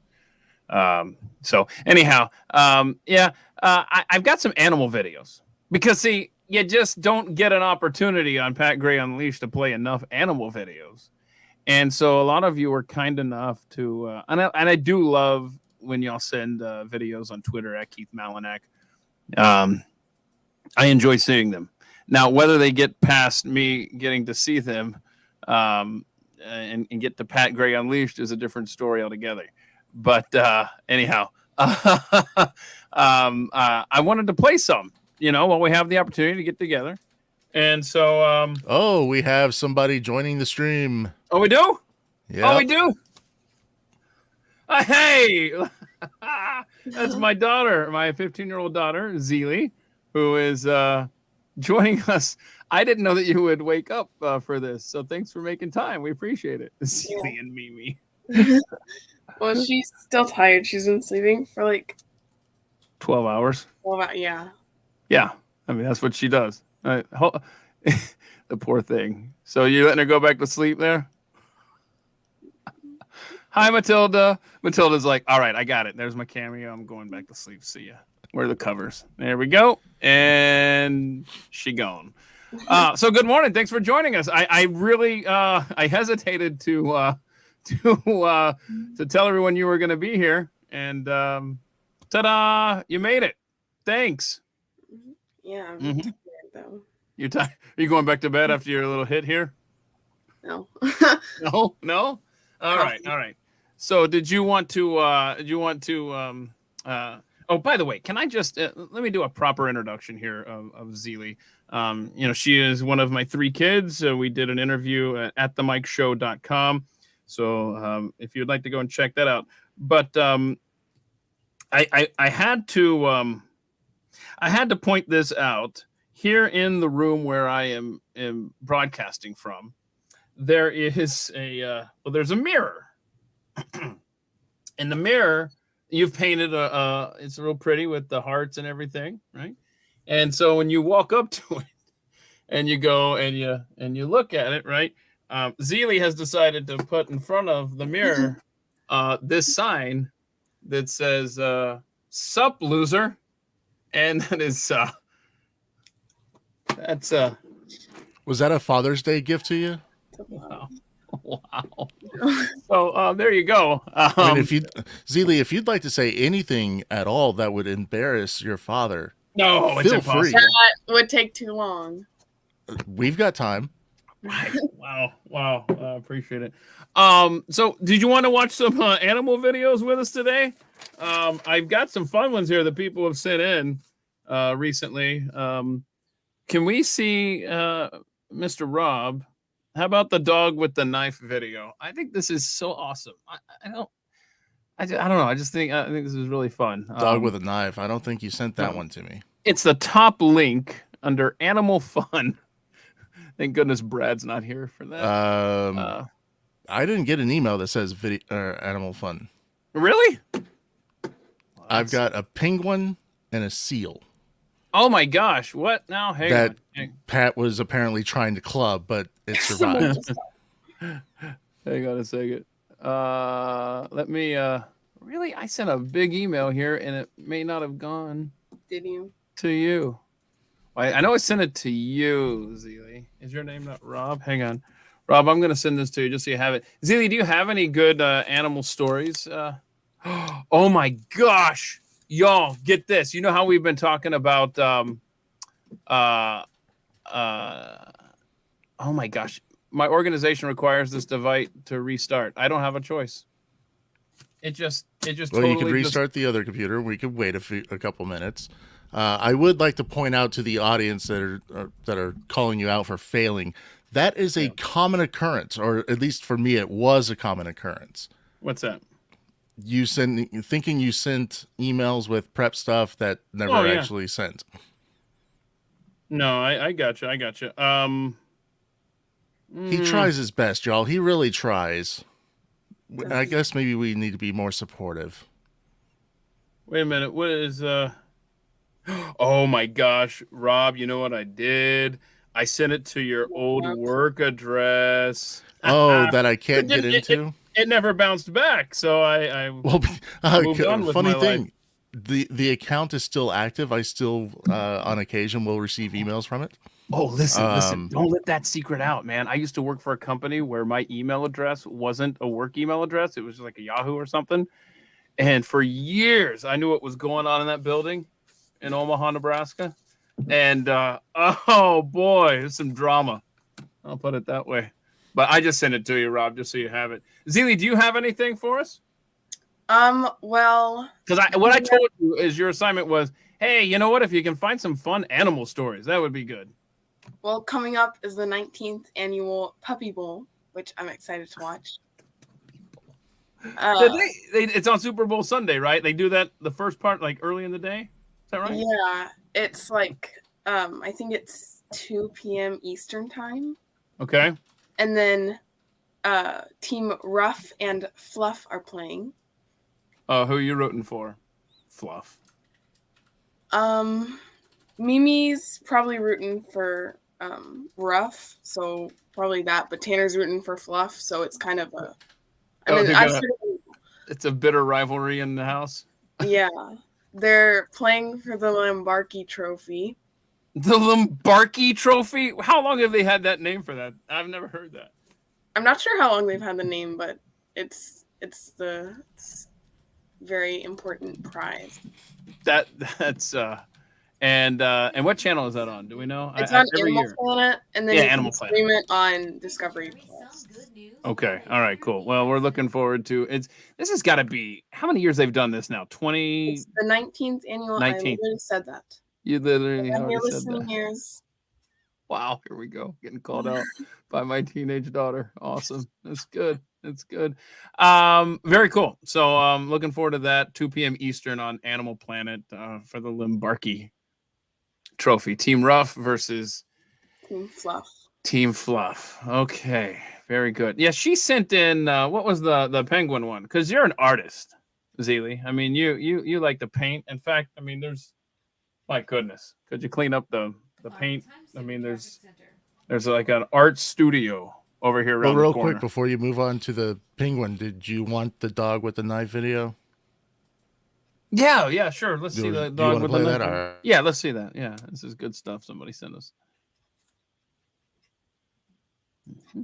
So anyhow, I've got some animal videos because see, you just don't get an opportunity on Pat Gray Unleashed to play enough animal videos. And so a lot of you are kind enough to, and I do love when y'all send videos on Twitter at Keith Malinak. I enjoy seeing them. Now, whether they get past me getting to see them and get to Pat Gray Unleashed is a different story altogether. But anyhow, I wanted to play some, while we have the opportunity to get together. And so, oh, we have somebody joining the stream. Oh, we do? Yeah. Oh, we do? Hey, that's my daughter, my 15-year-old daughter, Zeely, who is joining us. I didn't know that you would wake up for this, so thanks for making time. We appreciate it. Zeely and Mimi. Well, she's still tired. She's been sleeping for like 12 hours. Yeah. Yeah, I mean, that's what she does. The poor thing. So you letting her go back to sleep there? Hi, Matilda. Matilda's like, all right, I got it. There's my cameo. I'm going back to sleep. See ya. Where are the covers? There we go. And she gone. So good morning. Thanks for joining us. I really I hesitated to tell everyone you were going to be here. And ta-da! You made it. Thanks. Yeah, I'm tired though. You're tired? Are you going back to bed after your little hit here? No. No? All right. So did you want to oh, by the way, can I just let me do a proper introduction here of Zeely. She is one of my 3 kids. We did an interview at themikeshow.com. So if you'd like to go and check that out. But I had to point this out here in the room where I am broadcasting from. There is there's a mirror. In the mirror, you've painted it's real pretty with the hearts and everything, right? And so when you walk up to it and you go and you look at it, right? Zeely has decided to put in front of the mirror this sign that says "Sup, loser," and that is that's Was that a Father's Day gift to you? Wow. So there you go. I mean, Zeely, if you'd like to say anything at all that would embarrass your father, no, it's impossible. That would take too long. We've got time. Wow. I appreciate it. So did you want to watch some animal videos with us today? I've got some fun ones here that people have sent in recently. Can we see Mr. Rob? How about the dog with the knife video? I think this is so awesome. I don't know. I think this is really fun. Dog with a knife. I don't think you sent that one to me. It's the top link under animal fun. Thank goodness Brad's not here for that. I didn't get an email that says animal fun. Really? I've got a penguin and a seal. Oh my gosh! What now? Hang on. Pat was apparently trying to club, but it survived. Hang on a second. Let me. Really, I sent a big email here, and it may not have gone. Did you? To you. I know I sent it to you, Zeely. Is your name not Rob? Hang on, Rob. I'm gonna send this to you just so you have it. Zeely, do you have any good animal stories? Oh my gosh! Y'all, get this. You know how we've been talking about oh my gosh. My organization requires this device to restart. I don't have a choice. It just well, totally you could restart the other computer. We could wait a couple minutes. I would like to point out to the audience that are calling you out for failing. That is a common occurrence, or at least for me, it was a common occurrence. What's that? Thinking you sent emails with prep stuff that never actually sent. No, I got you. He tries his best, y'all. He really tries. I guess maybe we need to be more supportive. Wait a minute. What is oh my gosh, Rob, you know what I did? I sent it to your old work address. Oh, that I can't get into? It never bounced back, so I moved on with funny my thing. life. The account is still active. I still on occasion will receive emails from it. Oh, listen, don't let that secret out, man. I used to work for a company where my email address wasn't a work email address. It was just like a Yahoo or something. And for years, I knew what was going on in that building in Omaha, Nebraska. And oh boy, there's some drama. I'll put it that way. But I just sent it to you, Rob, just so you have it. Zeely, do you have anything for us? Well, because what I told you is your assignment was, hey, you know what? If you can find some fun animal stories, that would be good. Well, coming up is the 19th annual Puppy Bowl, which I'm excited to watch. It's on Super Bowl Sunday, right? They do that the first part like early in the day. Is that right? Yeah, it's like I think it's 2 p.m. Eastern time. Okay. And then Team Ruff and Fluff are playing. Who are you rooting for? Fluff. Mimi's probably rooting for Ruff, so probably that. But Tanner's rooting for Fluff, so it's kind of a. It's a bitter rivalry in the house. Yeah, they're playing for the Lombardi Trophy. The Lombardi Trophy? How long have they had that name for that? I've never heard that. I'm not sure how long they've had the name, but it's very important prize. That's and what channel is that on? Do we know? It's on Animal Planet, and then you Animal can Planet. stream it on Discovery Plus. Okay, all right, cool. Well, we're looking forward to it. This has got to be how many years they've done this now? 20. It's the 19th annual. 19th. I literally said that. You literally I've been already said listening that. years. Wow, here we go. Getting called out by my teenage daughter. Awesome. That's good. That's good. Very cool. So looking forward to that. 2 p.m. Eastern on Animal Planet for the Lombardi Trophy. Team Ruff versus Team Fluff. Team Fluff. Okay. Very good. Yeah, she sent in what was the penguin one? Because you're an artist, Zeely. I mean, you like to paint. In fact, I mean, there's my goodness. Could you clean up the paint? I mean, there's like an art studio over here around real the corner. quick before you move on to the penguin, did you want the dog with the knife video? Yeah, sure. Let's see the dog with the knife. Right. Yeah, let's see that. Yeah, this is good stuff. Somebody sent us. Mm-hmm.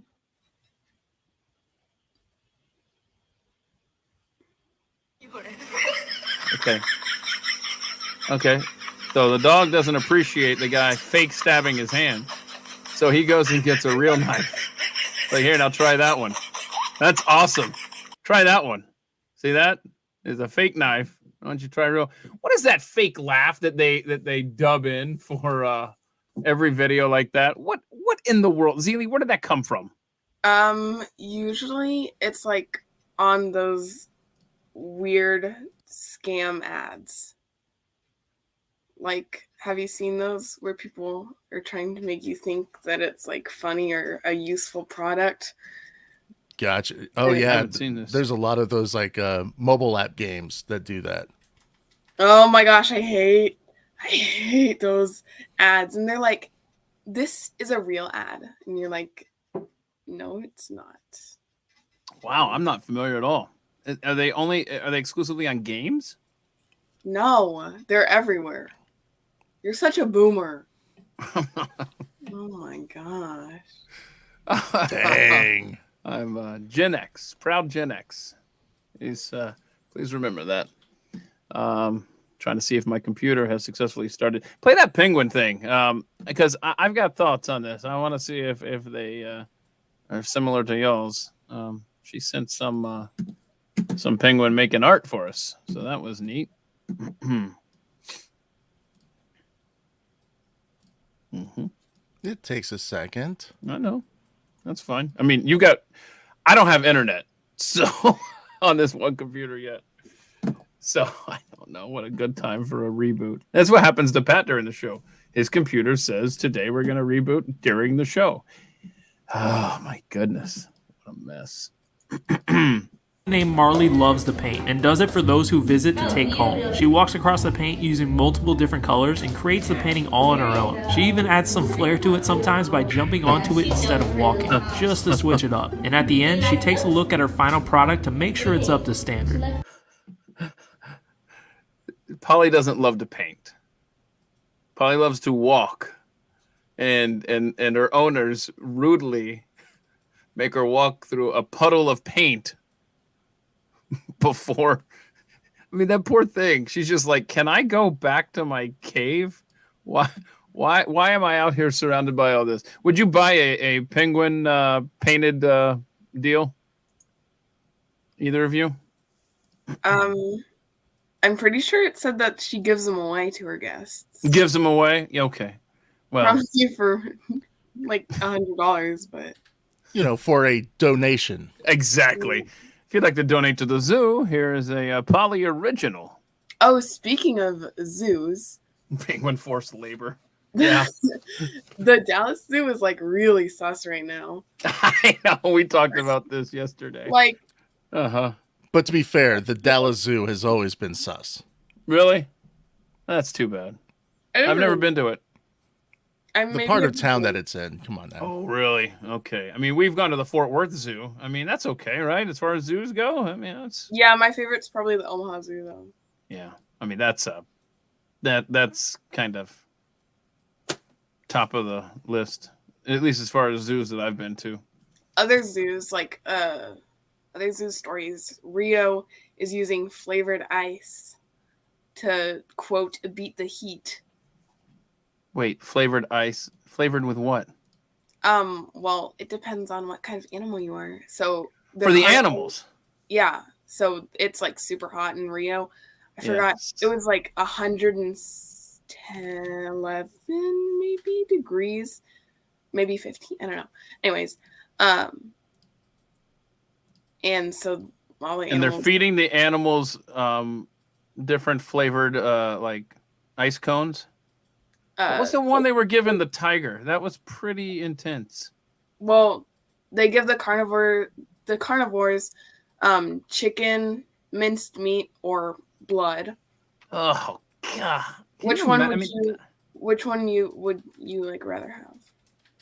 Okay. So the dog doesn't appreciate the guy fake stabbing his hand. So he goes and gets a real knife. So here, now try that one. That's awesome. Try that one. See that? There's a fake knife. Why don't you try real? What is that fake laugh that they dub in for every video like that? What in the world? Zeely, where did that come from? Usually it's like on those weird scam ads. Like, have you seen those where people are trying to make you think that it's like funny or a useful product? Gotcha. Oh I yeah, haven't seen this. There's a lot of those like mobile app games that do that. Oh my gosh, I hate those ads. And they're like, this is a real ad. And you're like, no, it's not. Wow, I'm not familiar at all. Are they exclusively on games? No, they're everywhere. You're such a boomer. Oh my gosh. Dang. I'm Gen X, proud Gen X. Please remember that. Trying to see if my computer has successfully started. Play that penguin thing, because I've got thoughts on this. I want to see if they are similar to y'all's. She sent some penguin making art for us, so that was neat. Mm-hmm. It takes a second. I know. That's fine. I mean, I don't have internet, so on this one computer yet. So I don't know. What a good time for a reboot. That's what happens to Pat during the show. His computer says, today we're going to reboot during the show. Oh, my goodness. What a mess. Named Marley loves to paint and does it for those who visit to take home. She walks across the paint using multiple different colors and creates the painting all on her own. She even adds some flair to it sometimes by jumping onto it instead of walking, just to switch it up. And at the end, she takes a look at her final product to make sure it's up to standard. Polly doesn't love to paint. Polly loves to walk, and her owners rudely make her walk through a puddle of paint before. I mean, that poor thing. She's just like, can I go back to my cave? Why am I out here surrounded by all this? Would you buy a penguin painted deal? Either of you? I'm pretty sure it said that she gives them away to her guests. Gives them away? Yeah, okay. Well, Promise you for like $100, but for a donation. exactly. If you'd like to donate to the zoo, here is a Poly original. Oh, speaking of zoos, Penguin forced labor. Yeah. The Dallas Zoo is like really sus right now. I know. We talked about this yesterday. Like, But to be fair, the Dallas Zoo has always been sus. Really? That's too bad. I've never been to it. The part of town that it's in. Come on now. Oh, really? Okay. I mean, we've gone to the Fort Worth Zoo. I mean, that's okay, right? As far as zoos go, I mean, that's my favorite's probably the Omaha Zoo, though. yeah. I mean, that's that's kind of top of the list, at least as far as zoos that I've been to. Other zoos, like other zoo stories, Rio is using flavored ice to, quote, beat the heat. Wait, flavored ice? Flavored with what? Well, it depends on what kind of animal you are. So for the animals. Yeah. So it's like super hot in Rio. I forgot. It was like 110, 11 maybe degrees, maybe 15. I don't know. Anyways, and so all the animals, and they're feeding the animals different flavored like ice cones. What's the one they were giving the tiger? That was pretty intense. Well, they give the carnivores chicken, minced meat, or blood. Oh God! Which one would you like rather have?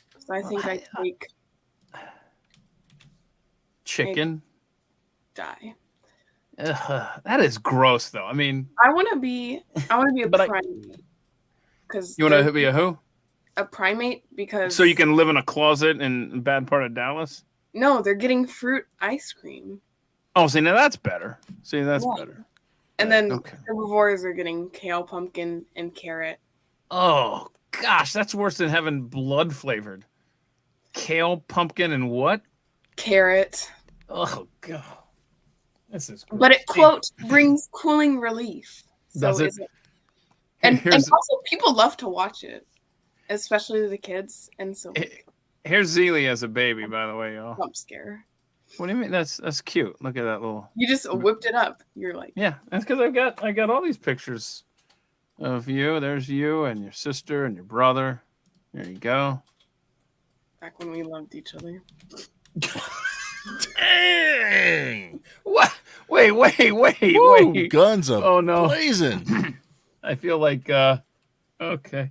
Because I think I take chicken. Die. That is gross, though. I mean, I want to be a primate. Because you want to be a who? A primate, because so you can live in a closet in a bad part of Dallas. No, they're getting fruit ice cream. Oh, see, now that's better. See, that's better. And then herbivores are getting kale, pumpkin, and carrot. Oh gosh, that's worse than having blood flavored. Kale, pumpkin, and what? Carrot. Oh god, this is gross. But it, quote, brings cooling relief. So does it? And also people love to watch it, especially the kids. And so here's Zeely as a baby, by the way, y'all. Jump scare. What do you mean? That's cute. Look at that little. You just whipped it up. You're like, yeah, that's because I got all these pictures of you. There's you and your sister and your brother. There you go. Back when we loved each other. Dang! What? Wait! Woo, guns up! Oh no! Blazing! I feel like okay.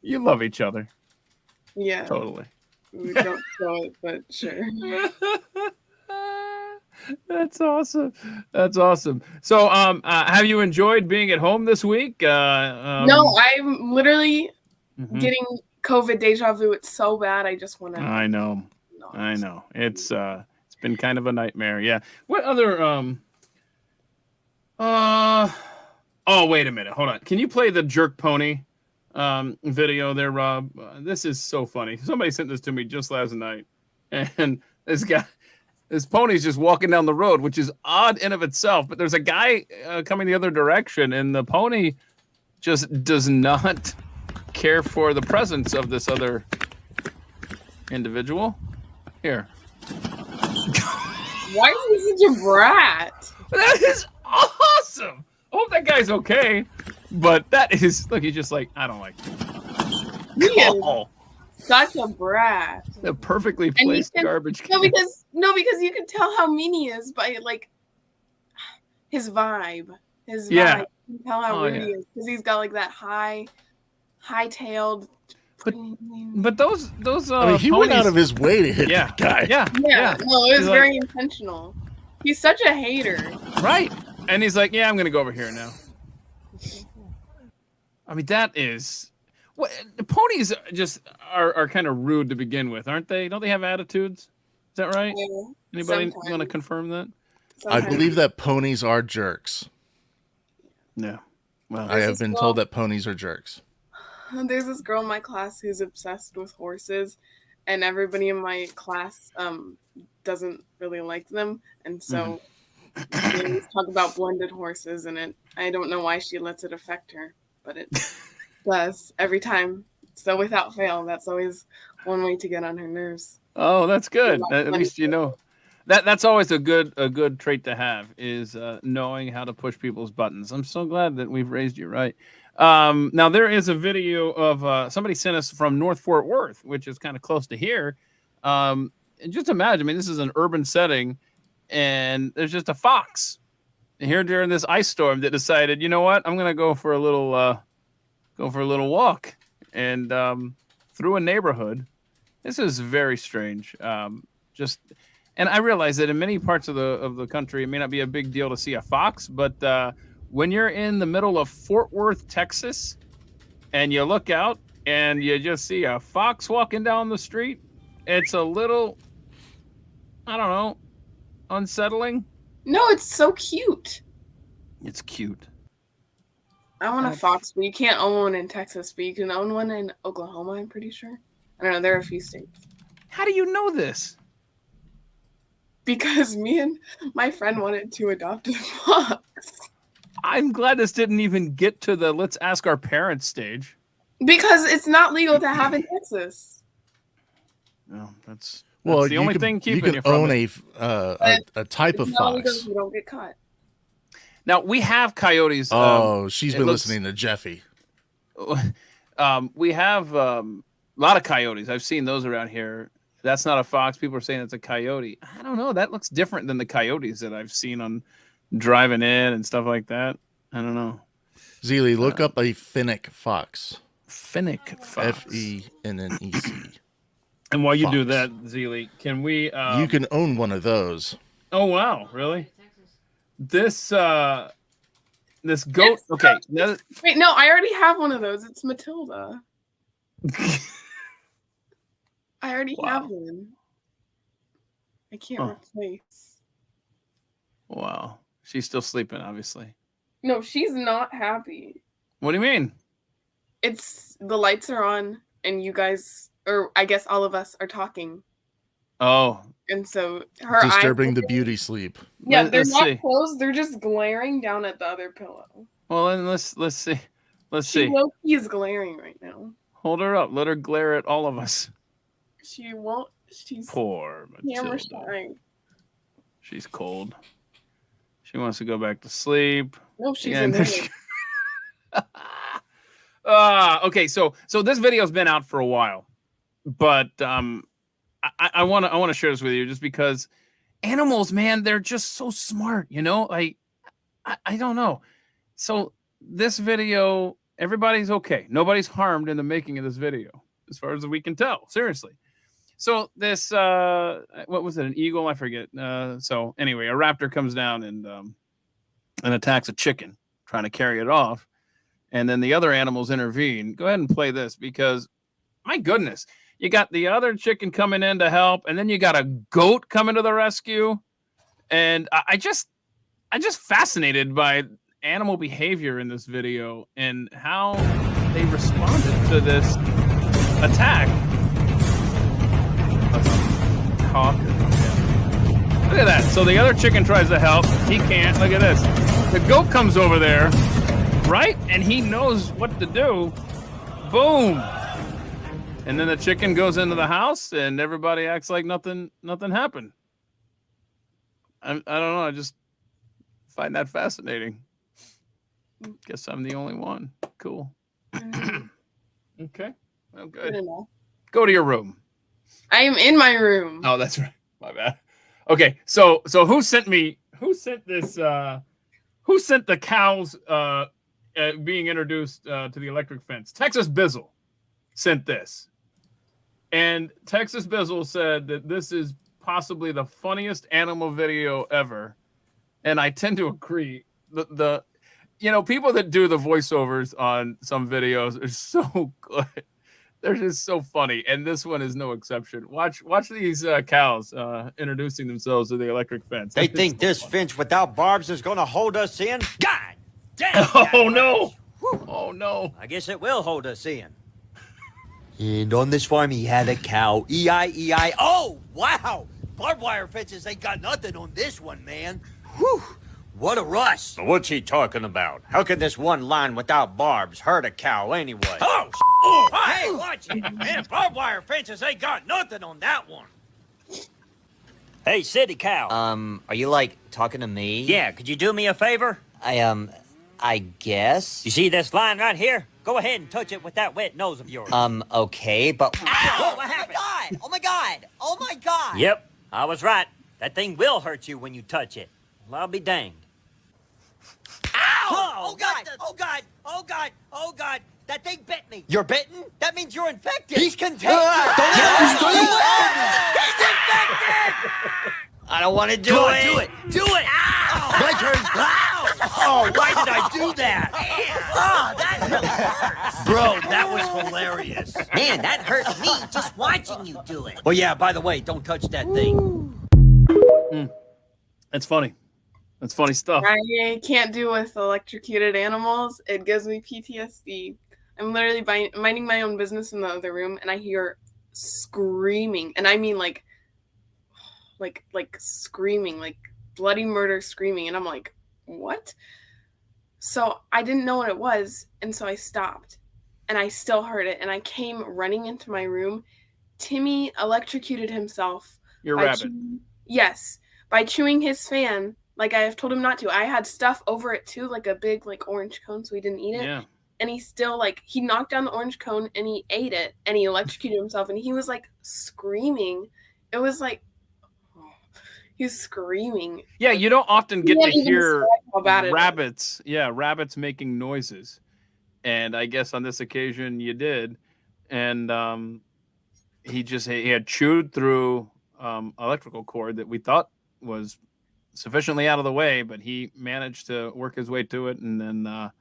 You love each other. Yeah. Totally. We don't show it, but sure. That's awesome. That's awesome. So, have you enjoyed being at home this week? No, I'm literally getting COVID deja vu. It's so bad. I just want to. I know. It's been kind of a nightmare. Yeah. What other Oh, wait a minute. Hold on. Can you play the jerk pony video there, Rob? This is so funny. Somebody sent this to me just last night, and this pony's just walking down the road, which is odd in of itself. But there's a guy coming the other direction, and the pony just does not care for the presence of this other individual. Here. Why is he such a brat? That is awesome. I hope that guy's okay. But that is, look, he's just like, I don't like you. He is such a brat. A perfectly placed garbage can. No, because you can tell how mean he is by like his vibe. His vibe. You can tell how rude he is because he's got like that high-tailed. But those I mean, he went out of his way to hit that guy. Yeah. No, it was very intentional. He's such a hater. Right. And he's like, yeah, I'm gonna go over here now. I mean, that is what the ponies just are kind of rude to begin with, aren't they? Don't they have attitudes? Is that right? Yeah, anybody want to confirm that? I believe that ponies are jerks. Yeah. Well, I have been told that ponies are jerks. There's this girl in my class who's obsessed with horses, and everybody in my class doesn't really like them, and so they always talk about blended horses, and I don't know why she lets it affect her, but it does every time. So without fail, that's always one way to get on her nerves. Oh, that's good. At least you know. That's always a good trait to have, is knowing how to push people's buttons. I'm so glad that we've raised you right. Now there is a video of somebody sent us from North Fort Worth, which is kind of close to here. And just imagine, I mean, this is an urban setting, and there's just a fox here during this ice storm that decided, you know what, I'm gonna go for a little walk, and through a neighborhood. This is very strange. And I realize that in many parts of the country, it may not be a big deal to see a fox, but when you're in the middle of Fort Worth, Texas, and you look out and you just see a fox walking down the street, it's a little, I don't know, unsettling. No, it's so cute. It's cute. I want a fox, but you can't own one in Texas, but you can own one in Oklahoma, I'm pretty sure. I don't know, there are a few states. How do you know this? Because me and my friend wanted to adopt a fox. I'm glad this didn't even get to the let's ask our parents stage. Because it's not legal to have in Texas. No, that's well, the only thing keeping you can own a type of fox. Legal, you don't get caught. Now we have coyotes. Oh, she's been listening to Jeffy. We have a lot of coyotes. I've seen those around here. That's not a fox. People are saying it's a coyote. I don't know. That looks different than the coyotes that I've seen on driving in and stuff like that. I don't know. Zeely, look up a finnick fox. Finnick fox. FENNEC. And while you do that, Zeely, can we? You can own one of those. Oh wow! Really? This this goat. Okay. Wait, no, I already have one of those. It's Matilda. I already have one. I can't replace. Wow. She's still sleeping, obviously. No, she's not happy. What do you mean? It's the lights are on and you guys, or I guess all of us, are talking. Oh. And so her disturbing eyes the beauty sleep. Yeah, they're not closed. They're just glaring down at the other pillow. Well, then let's see. Let's see. Low-key is glaring right now. Hold her up. Let her glare at all of us. She won't. She's poor camera shy. She's cold. She wants to go back to sleep. No, she's okay, so this video's been out for a while, but I want to share this with you just because animals, man, they're just so smart, you know. I don't know. So this video, everybody's okay. Nobody's harmed in the making of this video, as far as we can tell. Seriously. So this, what was it? An eagle? I forget. So anyway, a raptor comes down and attacks a chicken, trying to carry it off. And then the other animals intervene. Go ahead and play this because, my goodness, you got the other chicken coming in to help, and then you got a goat coming to the rescue. And I just fascinated by animal behavior in this video and how they responded to this attack. Look at that. So the other chicken tries to help. He can't. Look at this. The goat comes over there, right? And he knows what to do. Boom. And then the chicken goes into the house and everybody acts like nothing happened. I don't know. I just find that fascinating. Guess I'm the only one. Cool. Okay. Well, good. Go to your room. I am in my room. Oh, that's right. My bad. Okay, so who sent this? Who sent the cows being introduced to the electric fence? Texas Bizzle sent this, and Texas Bizzle said that this is possibly the funniest animal video ever, and I tend to agree. The people that do the voiceovers on some videos are so good. They're just so funny, and this one is no exception. Watch these cows introducing themselves to the electric fence. They think this fence without barbs is going to hold us in? God damn! Oh, no! Oh, no. I guess it will hold us in. And on this farm, he had a cow. E-I-E-I. Oh, wow. Barbed wire fences ain't got nothing on this one, man. Whew. What a rush. What's he talking about? How can this one line without barbs hurt a cow anyway? Oh, Hey, watch it. Man, barbed wire fences ain't got nothing on that one. hey, city cow. Are you, like, talking to me? Yeah, could you do me a favor? I guess. You see this line right here? Go ahead and touch it with that wet nose of yours. Okay, but... Ow! What happened? Oh, my God! Oh, my God! Yep, I was right. That thing will hurt you when you touch it. Well, I'll be danged. Ow! Oh, God! Oh, God! Oh, God! Oh, God! That thing bit me! You're bitten? That means you're infected! He's contagious! He's infected! I don't want to do it! Do it! Do it! Ow! My turn! Ow! Oh, why did I do that? Oh, that hurts! Bro, that was hilarious. Man, that hurts me just watching you do it. Well, yeah, by the way, don't touch that thing. That's funny. That's funny stuff. I can't do with electrocuted animals. It gives me PTSD. I'm literally minding my own business in the other room, and I hear screaming, and I mean like screaming, like bloody murder screaming, and I'm like, what? So I didn't know what it was, and so I stopped, and I still heard it, and I came running into my room. Timmy electrocuted himself. Your rabbit. Yes, by chewing his fan, like I have told him not to. I had stuff over it too, like a big orange cone, so he didn't eat it. Yeah. And he still he knocked down the orange cone and he ate it and he electrocuted himself and he was screaming. It was he was screaming. Yeah, you don't often get to hear how bad it is. rabbits. Yeah, rabbits making noises, and I guess on this occasion you did. And he had chewed through electrical cord that we thought was sufficiently out of the way, but he managed to work his way to it, and then that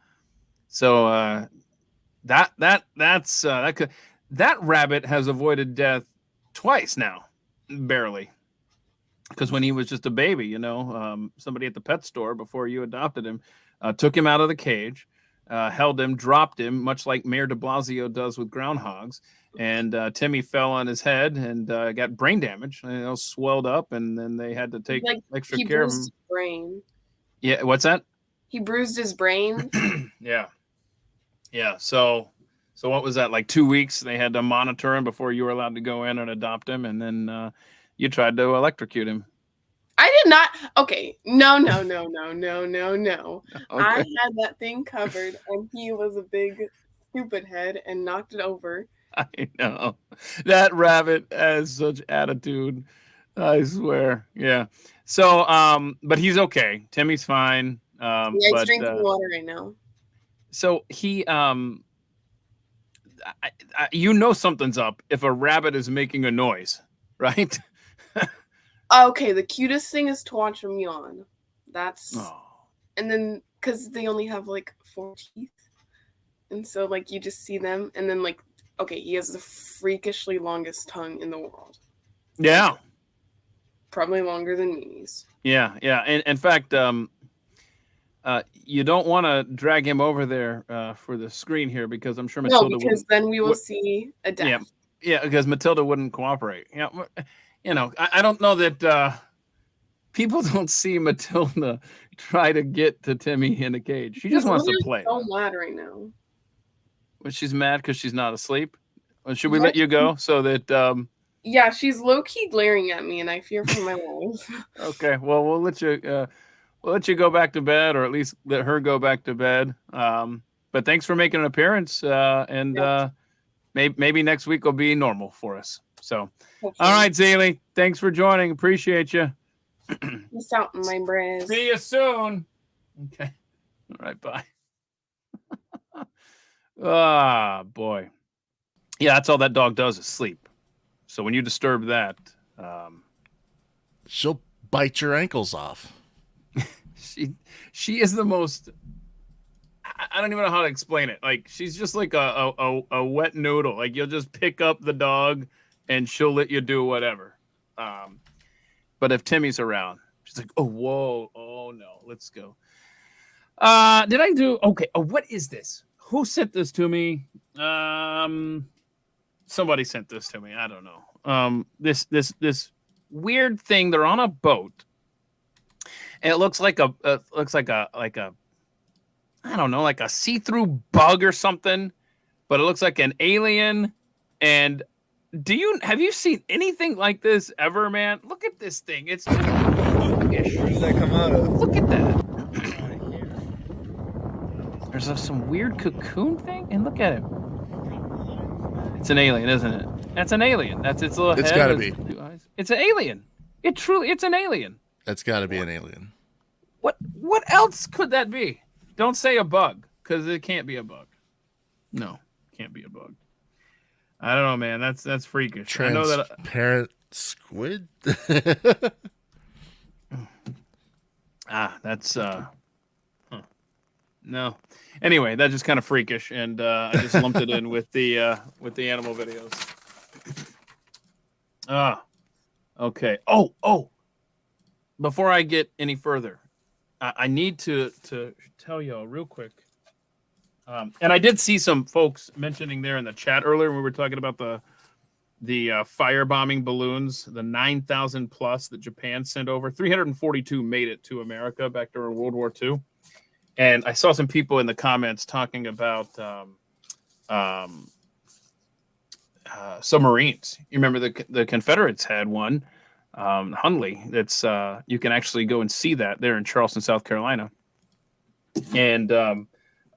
rabbit has avoided death twice now, barely. Because when he was just a baby, somebody at the pet store before you adopted him took him out of the cage, held him, dropped him, much like Mayor de Blasio does with groundhogs. And Timmy fell on his head and got brain damage, swelled up, and then they had to take extra care of him. His brain. Yeah, what's that? He bruised his brain. Yeah. So what was that? 2 weeks they had to monitor him before you were allowed to go in and adopt him, and then you tried to electrocute him. I did not. Okay. No. Okay. I had that thing covered, and he was a big stupid head and knocked it over. I know. That rabbit has such attitude. I swear. Yeah. So, but he's okay. Timmy's fine. He's drinking water right now. So he, something's up if a rabbit is making a noise, right? Okay, the cutest thing is to watch them yawn. And then because they only have 4 teeth, and so you just see them, and then okay, he has the freakishly longest tongue in the world. Yeah, probably longer than Mimi's. Yeah. And in fact, you don't want to drag him over there for the screen here because I'm sure Matilda. No, because then we will see a death. Yeah, because Matilda wouldn't cooperate. Yeah, I don't know that people don't see Matilda try to get to Timmy in a cage. She just wants to play. So mad right now. Well, she's mad because she's not asleep. Well, should we let you go so that? Yeah, she's low key glaring at me, and I fear for my life. Okay, well, we'll let you go back to bed, or at least let her go back to bed. But thanks for making an appearance, and maybe next week will be normal for us. So, hopefully. All right, Zaylee, thanks for joining. Appreciate you. Peace out, my brains. See you soon. Okay. All right, bye. Ah, boy. Yeah, that's all that dog does is sleep. So when you disturb that, she'll bite your ankles off. She is the most. I don't even know how to explain it. She's just like a wet noodle. You'll just pick up the dog and she'll let you do whatever. But if Timmy's around, she's like, oh, whoa, oh no, let's go. Did I do okay? Oh, what is this? Who sent this to me? somebody sent this to me. I don't know. This weird thing. They're on a boat, and it looks like a I don't know, like a see-through bug or something, but it looks like an alien. And have you seen anything like this ever, man? Look at this thing. It's just where does that come out of? Look at that. There's some weird cocoon thing, and look at it. It's an alien, isn't it? That's an alien. That's its little head. It's got to be. It's an alien. It's an alien. That's got to be an alien. What else could that be? Don't say a bug, because it can't be a bug. No, can't be a bug. I don't know, man. That's freakish. Transparent squid. That's no. Anyway, that's just kind of freakish, and I just lumped it in with the animal videos. Okay. Oh. Before I get any further, I need to tell you real quick. And I did see some folks mentioning there in the chat earlier when we were talking about the firebombing balloons, the 9,000 plus that Japan sent over. 342 made it to America back during World War II. And I saw some people in the comments talking about submarines. You remember the Confederates had one, Hundley. That's you can actually go and see that there in Charleston, South Carolina. And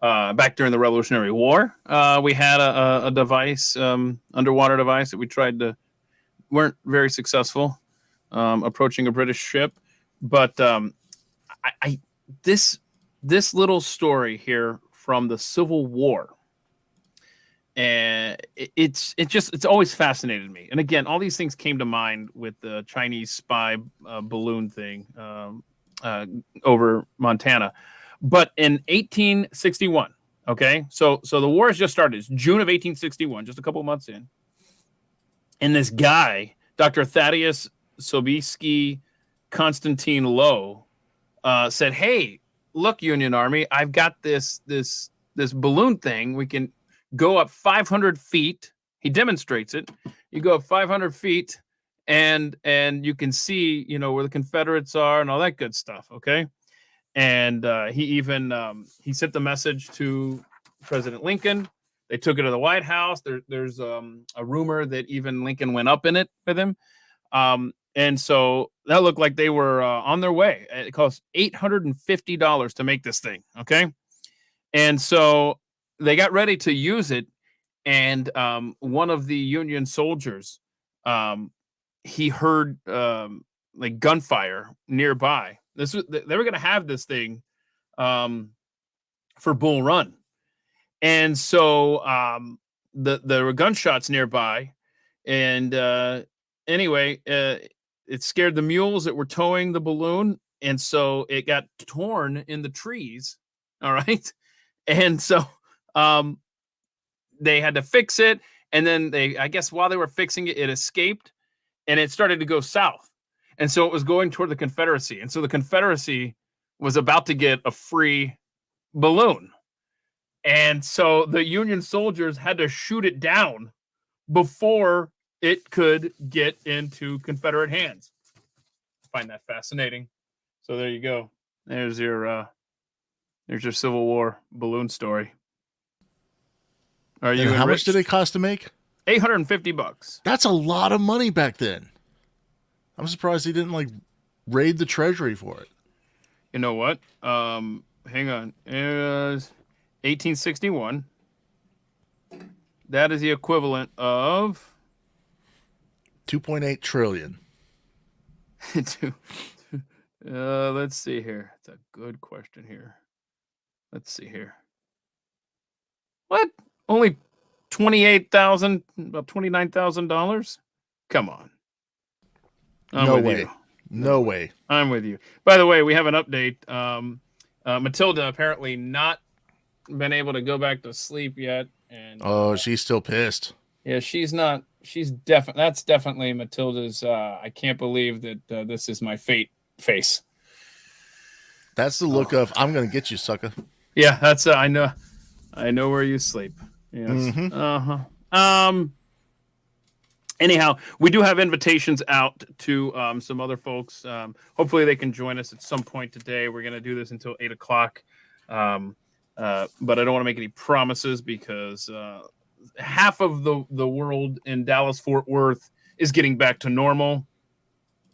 back during the Revolutionary War, we had a device, underwater device that we weren't very successful approaching a British ship. But this little story here from the Civil War, and it's always fascinated me. And again, all these things came to mind with the Chinese spy balloon thing over Montana. But in 1861, okay, so the war has just started. It's June of 1861, just a couple of months in. And this guy, Dr. Thaddeus Sobieski Constantine Lowe, said, "Hey, look, Union Army, I've got this balloon thing. We can go up 500 feet." He demonstrates it. You go up 500 feet, and you can see, where the Confederates are and all that good stuff. Okay. And he even he sent the message to President Lincoln. They took it to the White House. There's a rumor that even Lincoln went up in it with him. And so that looked like they were on their way. It cost $850 to make this thing. Okay. And so they got ready to use it. And one of the Union soldiers, he heard like gunfire nearby. They were going to have this thing for Bull Run. And so there were gunshots nearby. And anyway, it scared the mules that were towing the balloon. And so it got torn in the trees. All right. And so they had to fix it. And then I guess while they were fixing it, it escaped and it started to go south. And so it was going toward the Confederacy. And so the Confederacy was about to get a free balloon. And so the Union soldiers had to shoot it down before it could get into Confederate hands. I find that fascinating. So there you go. There's your Civil War balloon story. Are you? How much did it cost to make? $850. That's a lot of money back then. I'm surprised he didn't raid the treasury for it. You know what? Hang on. It was 1861. That is the equivalent of 2.8 trillion. Let's see here. It's a good question here. Let's see here. What? Only $28,000, about $29,000? Come on. No way. No way. I'm with you. By the way, we have an update. Matilda apparently not been able to go back to sleep yet. And she's still pissed. Yeah, she's not. She's definitely. That's definitely Matilda's. I can't believe that this is my fate face. That's the look of I'm gonna get you, sucker. Yeah, that's. I know where you sleep. Yes. Mm-hmm. anyhow, we do have invitations out to some other folks. Hopefully they can join us at some point today. We're going to do this until 8 o'clock. But I don't want to make any promises because half of the world in Dallas-Fort Worth is getting back to normal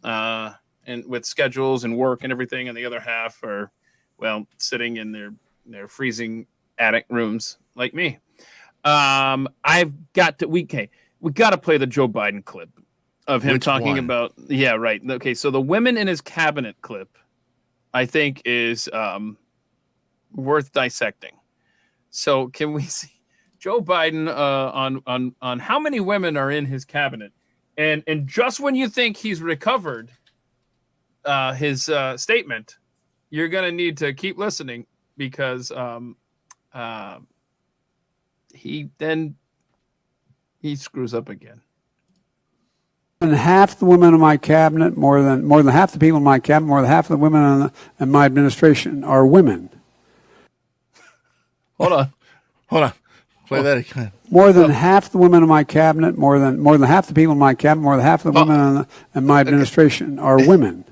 and with schedules and work and everything. And the other half are, well, sitting in their freezing attic rooms like me. I've got to, we got to play the Joe Biden clip of him talking about, yeah, right. Okay. So the women in his cabinet clip, I think is worth dissecting. So can we see Joe Biden on how many women are in his cabinet? And just when you think he's recovered his statement, you're going to need to keep listening because he screws up again. And half the women in my cabinet, more than half the people in my cabinet, more than half of the women in my administration are women. Hold on. Play that again. More than half the women in my cabinet, more than half the people in my cabinet, more than half of the women in my administration are women.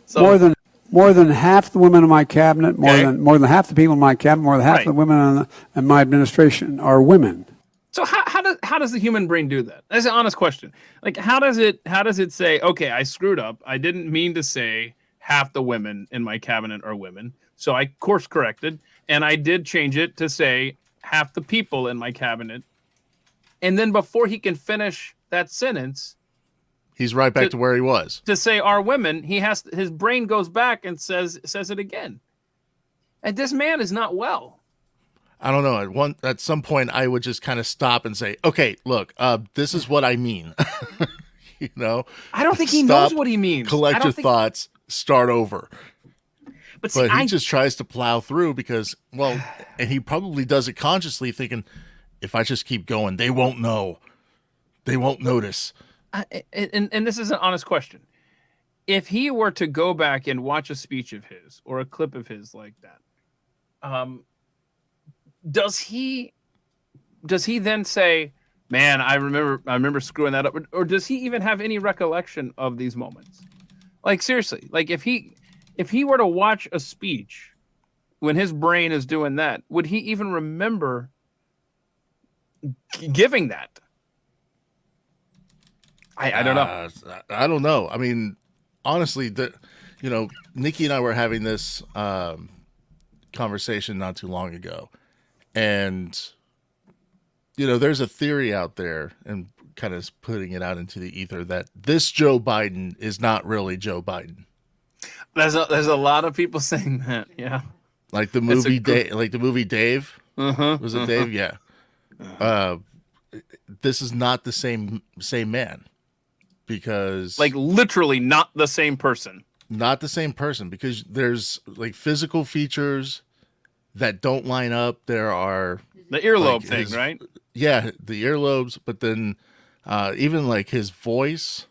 So, more than half the women in my cabinet, more than half the people in my cabinet, more than half of the women in my administration are women. So how does the human brain do that? That's an honest question. Like how does it say, okay, I screwed up. I didn't mean to say half the women in my cabinet are women. So I course corrected and I did change it to say half the people in my cabinet. And then before he can finish that sentence, he's right back to where he was. To say are women, his brain goes back and says it again. And this man is not well. I don't know. At some point, I would just kind of stop and say, "Okay, look, this is what I mean." You know, I don't think he knows what he means. Collect your thoughts. Start over. But he just tries to plow through because, well, and he probably does it consciously, thinking, "If I just keep going, they won't know. They won't notice." And this is an honest question. If he were to go back and watch a speech of his or a clip of his like that, does he then say, man, I remember screwing that up, or does he even have any recollection of these moments? Like seriously, like if he were to watch a speech when his brain is doing that, would he even remember giving that? I don't know. I don't know. I mean, honestly, Nikki and I were having this conversation not too long ago. And, there's a theory out there and kind of putting it out into the ether that this Joe Biden is not really Joe Biden. There's a lot of people saying that. Yeah. Like the movie Dave. Uh-huh, Was it Dave? Yeah. This is not the same man because like literally not the same person. Not the same person because there's like physical features that don't line up. There are the earlobe thing, right? Yeah, the earlobes, but then even like his voice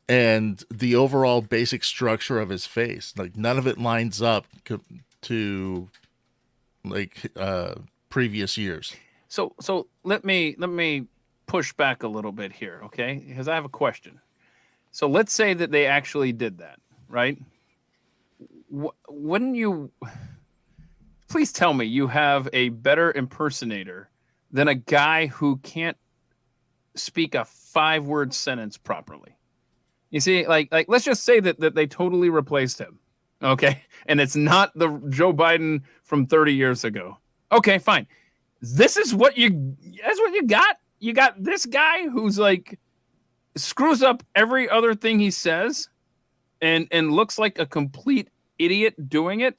and the overall basic structure of his face, like none of it lines up to like previous years. So let me push back a little bit here, okay? Because I have a question. So let's say that they actually did that, right? Wouldn't you? Please tell me you have a better impersonator than a guy who can't speak a 5-word sentence properly. You see, like let's just say that they totally replaced him, okay? And it's not the Joe Biden from 30 years ago. Okay, fine. That's what you got. You got this guy who's like screws up every other thing he says and looks like a complete idiot doing it.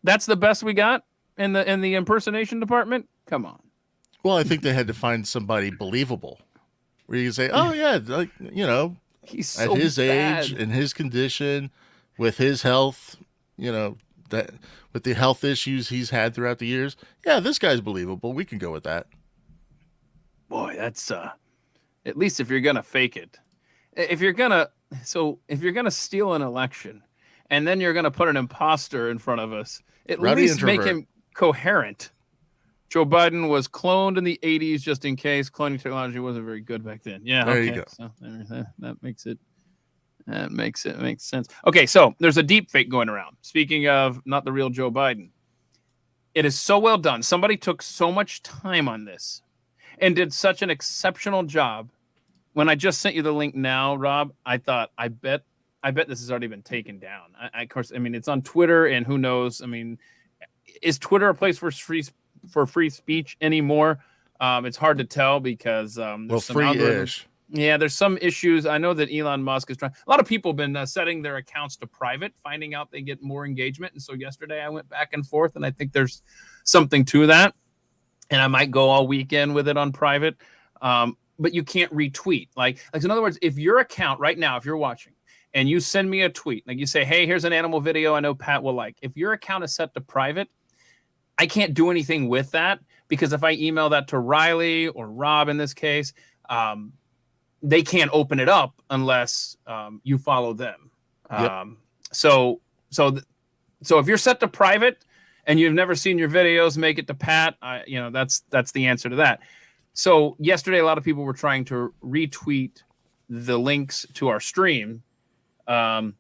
That's the best we got in the impersonation department. Come on. Well, I think they had to find somebody believable where you can say, oh yeah, like, he's so at his bad. age, in his condition, with his health, that with the health issues he's had throughout the years. Yeah, this guy's believable. We can go with that. Boy, that's at least if you're gonna fake it. If you're gonna steal an election and then you're gonna put an imposter in front of us, at least make him coherent. Joe Biden was cloned in the 80s just in case. Cloning technology wasn't very good back then. Yeah, there okay. you go. So that makes sense. Okay, so there's a deep fake going around. Speaking of not the real Joe Biden, it is so well done. Somebody took so much time on this and did such an exceptional job. When I just sent you the link now, Rob, I thought, I bet this has already been taken down. Of course, I mean, it's on Twitter, and who knows? I mean, is Twitter a place for free speech anymore? It's hard to tell because there's some free-ish. Yeah, there's some issues. I know that Elon Musk is trying. A lot of people have been setting their accounts to private, finding out they get more engagement. And so yesterday I went back and forth, and I think there's something to that. And I might go all weekend with it on private. But you can't retweet. Like in other words, if your account right now, if you're watching and you send me a tweet, like you say, hey, here's an animal video I know Pat will like. If your account is set to private, I can't do anything with that because if I email that to Riley or Rob in this case, they can't open it up unless you follow them. Yep. So if you're set to private and you've never seen your videos make it to Pat, that's the answer to that. So yesterday, a lot of people were trying to retweet the links to our stream. And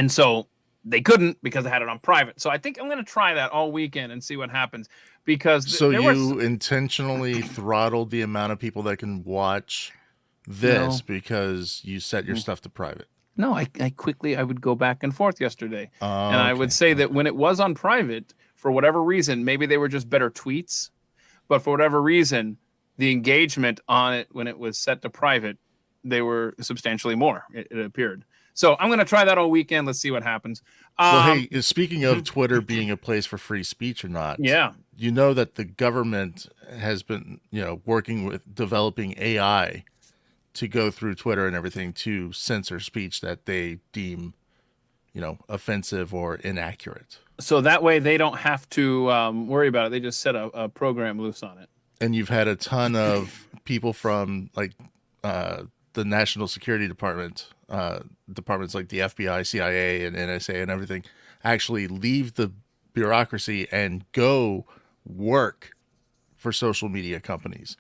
so they couldn't because I had it on private. So I think I'm going to try that all weekend and see what happens. Because so you intentionally throttled the amount of people that can watch this because you set your stuff to private. No, I would go back and forth yesterday. And I would say that when it was on private, for whatever reason, maybe they were just better tweets. But for whatever reason, the engagement on it when it was set to private, they were substantially more, it appeared. So I'm going to try that all weekend. Let's see what happens. Well, hey, speaking of Twitter being a place for free speech or not, yeah, you know that the government has been, working with developing AI to go through Twitter and everything to censor speech that they deem, offensive or inaccurate. So that way they don't have to worry about it. They just set a program loose on it. And you've had a ton of people from the National Security Department, departments like the FBI, CIA, and NSA and everything, actually leave the bureaucracy and go work for social media companies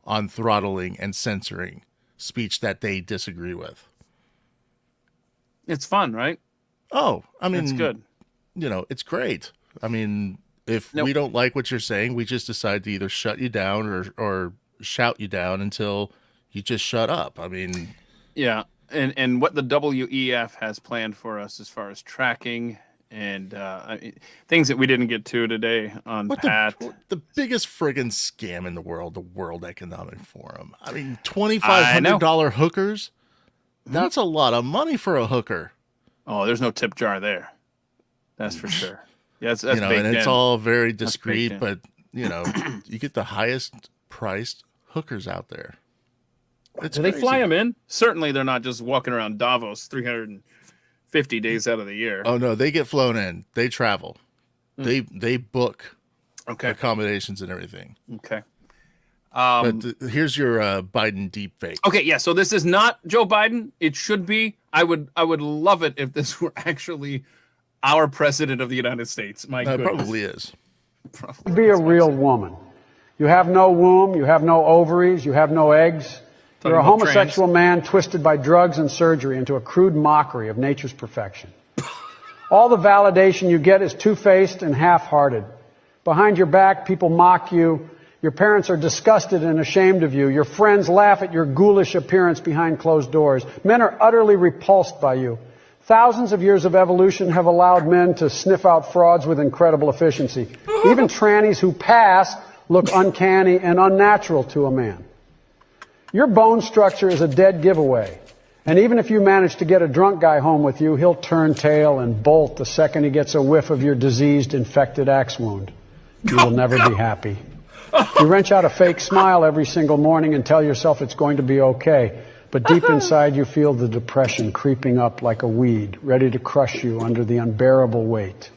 on throttling and censoring speech that they disagree with. It's fun, right? Oh, I mean, it's good. It's great. I mean, if we don't like what you're saying, we just decide to either shut you down or shout you down until you just shut up. I mean, yeah. And what the WEF has planned for us as far as tracking and things that we didn't get to today on Pat. The biggest friggin' scam in the world, the World Economic Forum. I mean, $2,500 hookers? That's a lot of money for a hooker. Oh, there's no tip jar there. That's for sure. Yeah, that's and it's all very discreet, but you get the highest priced hookers out there. Do they fly them in? Certainly, they're not just walking around Davos 350 days out of the year. Oh no, they get flown in. They travel. They book accommodations and everything. Okay. But here's your Biden deepfake. Okay, yeah. So this is not Joe Biden. It should be. I would love it if this were actually our president of the United States. My goodness. It probably is. Be a real woman. You have no womb. You have no ovaries. You have no eggs. You're a homosexual man twisted by drugs and surgery into a crude mockery of nature's perfection. All the validation you get is two-faced and half-hearted. Behind your back, people mock you. Your parents are disgusted and ashamed of you. Your friends laugh at your ghoulish appearance behind closed doors. Men are utterly repulsed by you. Thousands of years of evolution have allowed men to sniff out frauds with incredible efficiency. Even trannies who pass look uncanny and unnatural to a man. Your bone structure is a dead giveaway. And even if you manage to get a drunk guy home with you, he'll turn tail and bolt the second he gets a whiff of your diseased, infected axe wound. You will never be happy. You wrench out a fake smile every single morning and tell yourself it's going to be okay. But deep inside you feel the depression creeping up like a weed, ready to crush you under the unbearable weight.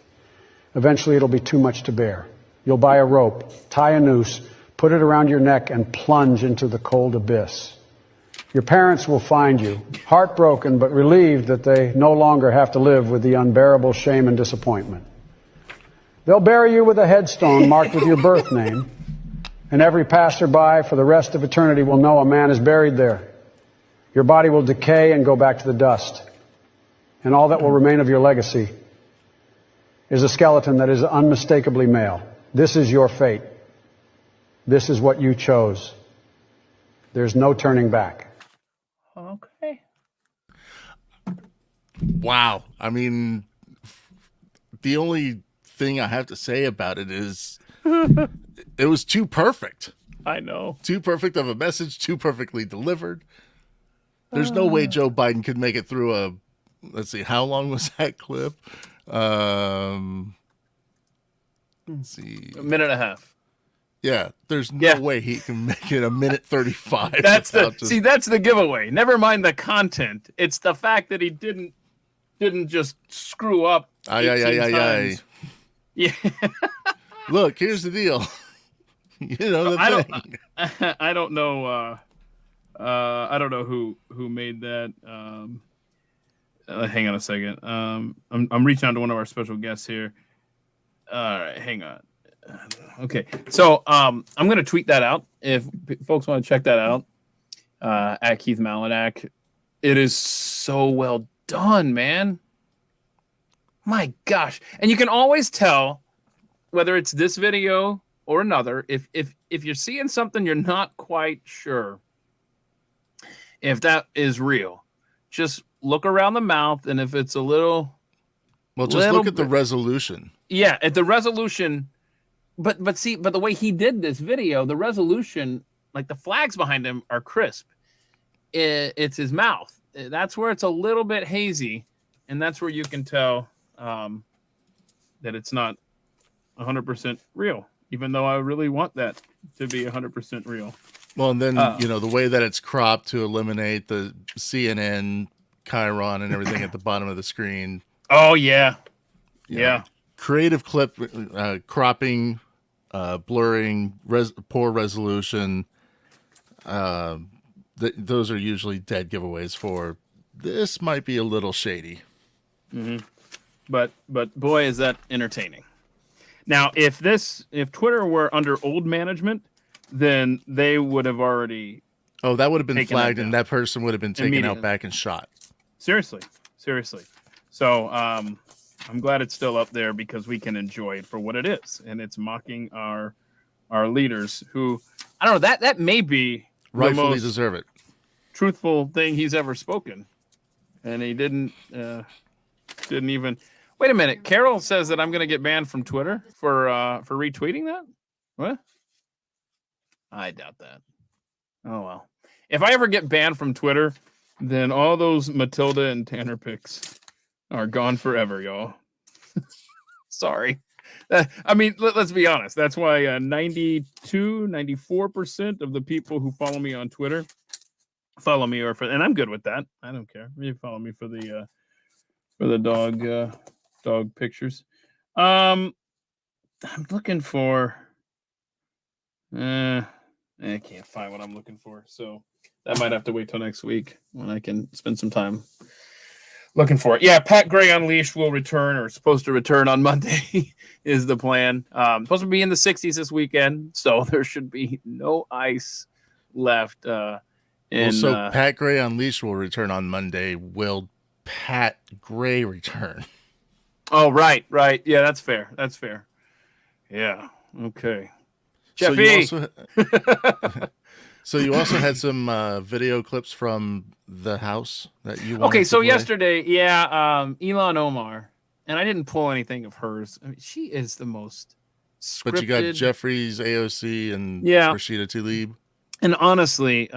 Eventually it'll be too much to bear. You'll buy a rope, tie a noose, put it around your neck and plunge into the cold abyss. Your parents will find you, heartbroken but relieved that they no longer have to live with the unbearable shame and disappointment. They'll bury you with a headstone marked with your birth name, and every passerby for the rest of eternity will know a man is buried there. Your body will decay and go back to the dust, and all that will remain of your legacy is a skeleton that is unmistakably male. This is your fate. This is what you chose. There's no turning back. Okay. Wow. I mean, the only thing I have to say about it is it was too perfect. I know. Too perfect of a message, too perfectly delivered. There's no way Joe Biden could make it through a, let's see, how long was that clip? Let's see. A minute and a half. Yeah, there's no way he can make it a minute 35. That's the giveaway. Never mind the content. It's the fact that he didn't just screw up 18 times. Yeah. Look, here's the deal. You know the thing. I don't know. I don't know who made that. Hang on a second. I'm reaching out to one of our special guests here. All right, hang on. Okay, so I'm gonna tweet that out if folks want to check that out. At Keith Malinak, it is so well done, man. My gosh, and you can always tell whether it's this video or another if you're seeing something you're not quite sure if that is real. Just look around the mouth, and if it's a little, well, just look at the resolution. Yeah, at the resolution. But the way he did this video, the resolution, like the flags behind him are crisp. It's his mouth. That's where it's a little bit hazy, and that's where you can tell that it's not 100% real, even though I really want that to be 100% real. Well, and then, the way that it's cropped to eliminate the CNN, Chiron, and everything at the bottom of the screen. Oh, yeah. Yeah. Creative clip cropping, blurring, poor resolution. Those are usually dead giveaways for this might be a little shady. Mm-hmm. But boy, is that entertaining. Now, if Twitter were under old management, then they would have already. Oh, that would have been flagged, and that person would have been taken out back and shot. Seriously. So I'm glad it's still up there because we can enjoy it for what it is, and it's mocking our leaders who, I don't know, that may be rightfully the most deserve it. Truthful thing he's ever spoken, and he didn't even. Wait a minute, Carol says that I'm going to get banned from Twitter for retweeting that. What? I doubt that. Oh well. If I ever get banned from Twitter, then all those Matilda and Tanner pics are gone forever, y'all. Sorry. I mean, let's be honest. That's why 94% of the people who follow me on Twitter follow me, and I'm good with that. I don't care. You follow me for the dog pictures. I'm looking for. I can't find what I'm looking for, so that might have to wait till next week when I can spend some time looking for it. Yeah, Pat Gray Unleashed will return, or supposed to return on Monday, is the plan. Supposed to be in the 60s this weekend, so there should be no ice left. Pat Gray Unleashed will return on Monday. Will Pat Gray return? Oh, right. Yeah, that's fair. Yeah, okay. Jeffy. So you also had some video clips from the house that you wanted Okay, so to play? yesterday, Elon Omar, and I didn't pull anything of hers. I mean, she is the most scripted. But you got Jeffries, AOC, and Rashida Tlaib. And honestly,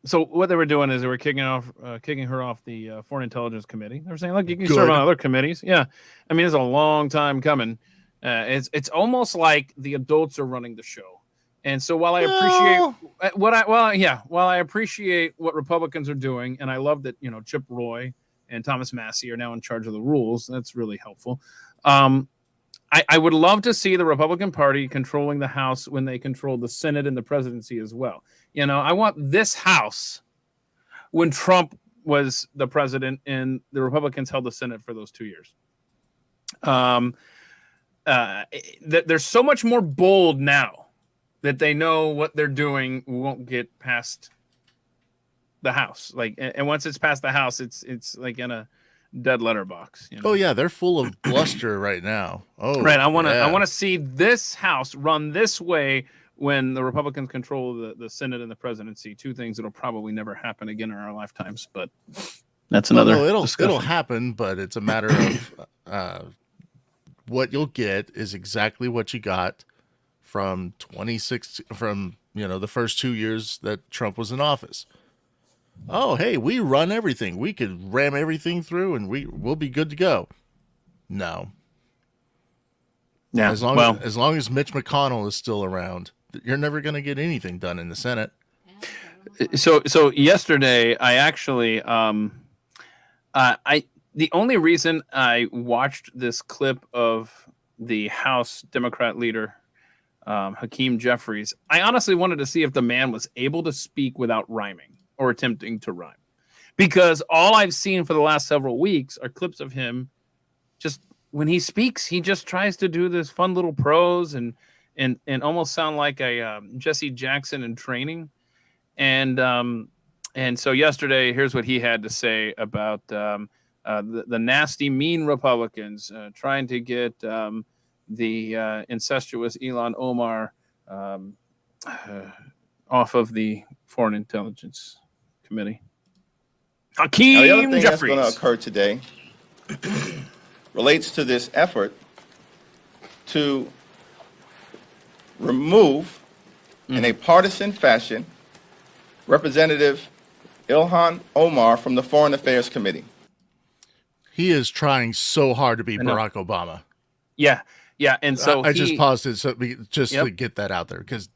so what they were doing is they were kicking her off the Foreign Intelligence Committee. They were saying, look, you can serve on other committees. Yeah, I mean, it's a long time coming. It's almost like the adults are running the show. And so while I appreciate what Republicans are doing, and I love that, Chip Roy and Thomas Massie are now in charge of the rules. That's really helpful. I would love to see the Republican Party controlling the House when they control the Senate and the presidency as well. I want this House when Trump was the president and the Republicans held the Senate for those 2 years. they're so much more bold now that they know what they're doing won't get past the House. Like, and once it's past the House, it's like in a dead letterbox. You know? Oh yeah, they're full of bluster right now. Oh, right. I want to see this House run this way when the Republicans control the Senate and the presidency. Two things that'll probably never happen again in our lifetimes. But that's another. Well, no, it'll happen, but it's a matter of what you'll get is exactly what you got from 2016, from the first 2 years that Trump was in office. Oh, hey, we run everything. We could ram everything through, and we'll be good to go. No. Yeah. As long as Mitch McConnell is still around, you're never going to get anything done in the Senate. So yesterday, I actually the only reason I watched this clip of the House Democrat leader, Hakeem Jeffries, I honestly wanted to see if the man was able to speak without rhyming or attempting to rhyme. Because all I've seen for the last several weeks are clips of him just when he speaks, he just tries to do this fun little prose and almost sound like a Jesse Jackson in training. And so yesterday, here's what he had to say about the nasty, mean Republicans trying to get the incestuous Ilhan Omar off of the Foreign Intelligence Committee. Hakeem the other thing Jeffries. That's going to occur today relates to this effort to remove, in a partisan fashion, Representative Ilhan Omar from the Foreign Affairs Committee. He is trying so hard to be Barack Obama. Yeah, and so I just paused it to get that out there, because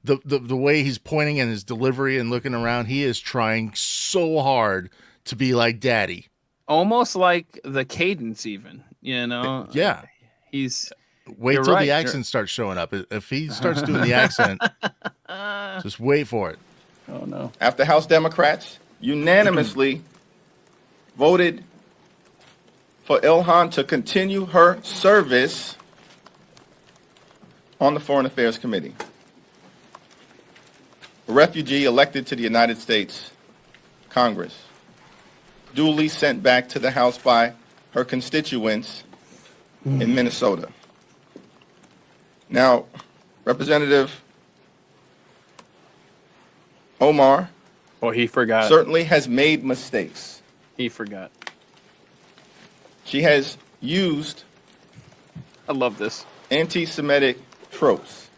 the way he's pointing and his delivery and looking around, he is trying so hard to be like Daddy. Almost like the cadence, even, Yeah. He's wait till the accent starts showing up. If he starts doing the accent, just wait for it. Oh no! After House Democrats unanimously voted for Ilhan to continue her service on the Foreign Affairs Committee, a refugee elected to the United States Congress, duly sent back to the House by her constituents in Minnesota. Now, Representative Omar he forgot. Certainly has made mistakes. He forgot. She has used, I love this, anti-Semitic tropes.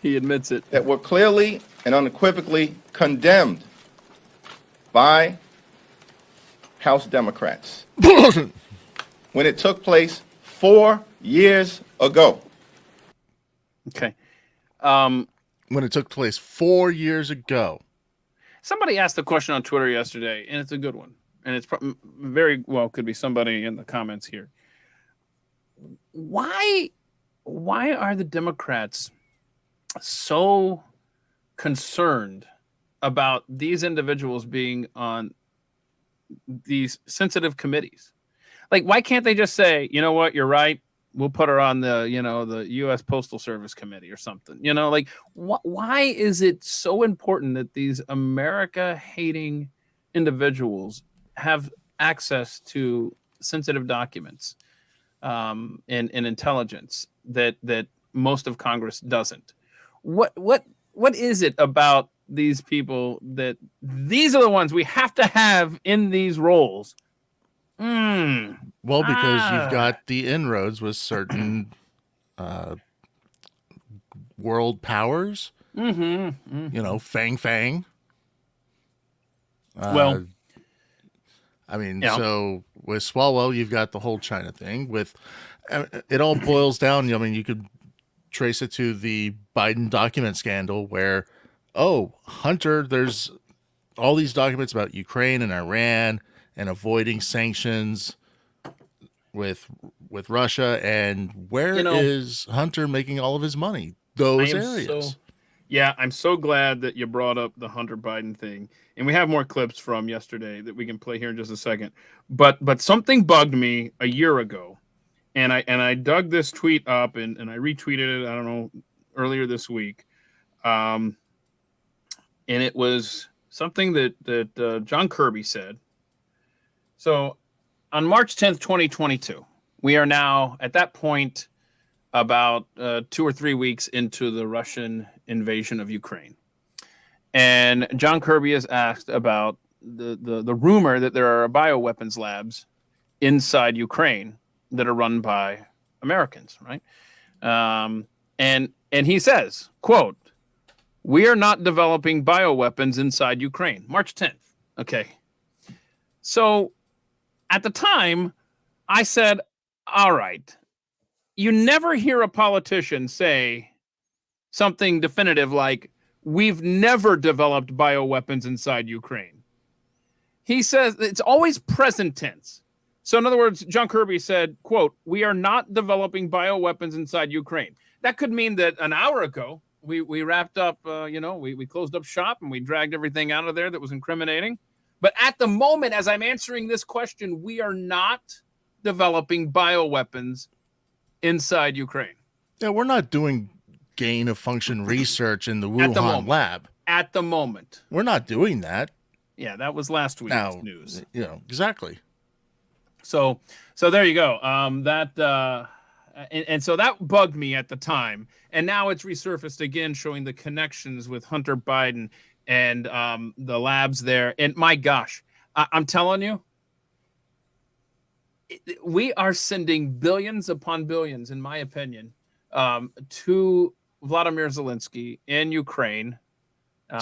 He admits it. That were clearly and unequivocally condemned by House Democrats when it took place 4 years ago. Okay. When it took place 4 years ago. Somebody asked the question on Twitter yesterday, and it's a good one. And it's very well could be somebody in the comments here. Why are the Democrats so concerned about these individuals being on these sensitive committees? Like, why can't they just say, you know what, you're right, we'll put her on the the U.S. Postal Service Committee or something? Like, why is it so important that these America-hating individuals have access to sensitive documents and intelligence that most of Congress doesn't? What is it about these people that these are the ones we have to have in these roles? Well, because you've got the inroads with certain world powers. Fang Fang. Well, I mean, so with Swalwell, you've got the whole China thing. With it all boils down. I mean, you could trace it to the Biden document scandal, where Hunter, there's all these documents about Ukraine and Iran and avoiding sanctions with Russia, and where is Hunter making all of his money? Those areas. I'm so glad that you brought up the Hunter Biden thing, and we have more clips from yesterday that we can play here in just a second. But something bugged me a year ago, and I dug this tweet up and I retweeted it. I don't know, earlier this week, and it was something that John Kirby said. So on March 10th, 2022, we are now at that point about 2 or 3 weeks into the Russian invasion of Ukraine. And John Kirby is asked about the rumor that there are bioweapons labs inside Ukraine that are run by Americans, right? And he says, quote, "We are not developing bioweapons inside Ukraine." March 10th. Okay. So at the time, I said, all right, you never hear a politician say something definitive like, "We've never developed bioweapons inside Ukraine." He says it's always present tense. So in other words, John Kirby said, quote, "We are not developing bioweapons inside Ukraine." That could mean that an hour ago, we wrapped up, we closed up shop and we dragged everything out of there that was incriminating. But at the moment, as I'm answering this question, we are not developing bioweapons inside Ukraine. Yeah, we're not doing gain of function research in the Wuhan lab. At the moment. We're not doing that. Yeah, that was last week's news. Exactly. So there you go. And so that bugged me at the time. And now it's resurfaced again, showing the connections with Hunter Biden and the labs there. And my gosh, I'm telling you, we are sending billions upon billions, in my opinion, to Vladimir Zelensky in Ukraine.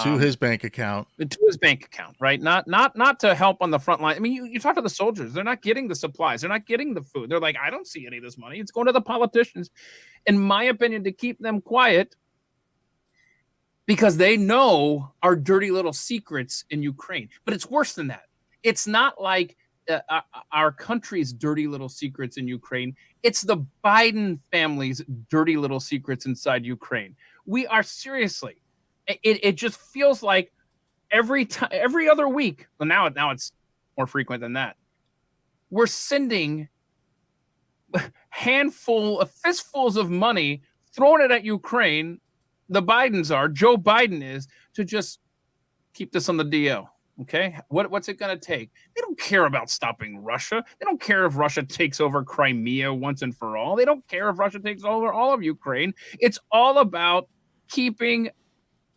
To his bank account. To his bank account, right? Not to help on the front line. I mean, you talk to the soldiers. They're not getting the supplies. They're not getting the food. They're like, I don't see any of this money. It's going to the politicians, in my opinion, to keep them quiet because they know our dirty little secrets in Ukraine. But it's worse than that. It's not like our country's dirty little secrets in Ukraine. It's the Biden family's dirty little secrets inside Ukraine. We are seriously... It just feels like every other week. Well, now it's more frequent than that. We're sending fistfuls of money, throwing it at Ukraine. The Bidens are, Joe Biden is, to just keep this on the DL. Okay, what's it going to take? They don't care about stopping Russia. They don't care if Russia takes over Crimea once and for all. They don't care if Russia takes over all of Ukraine. It's all about keeping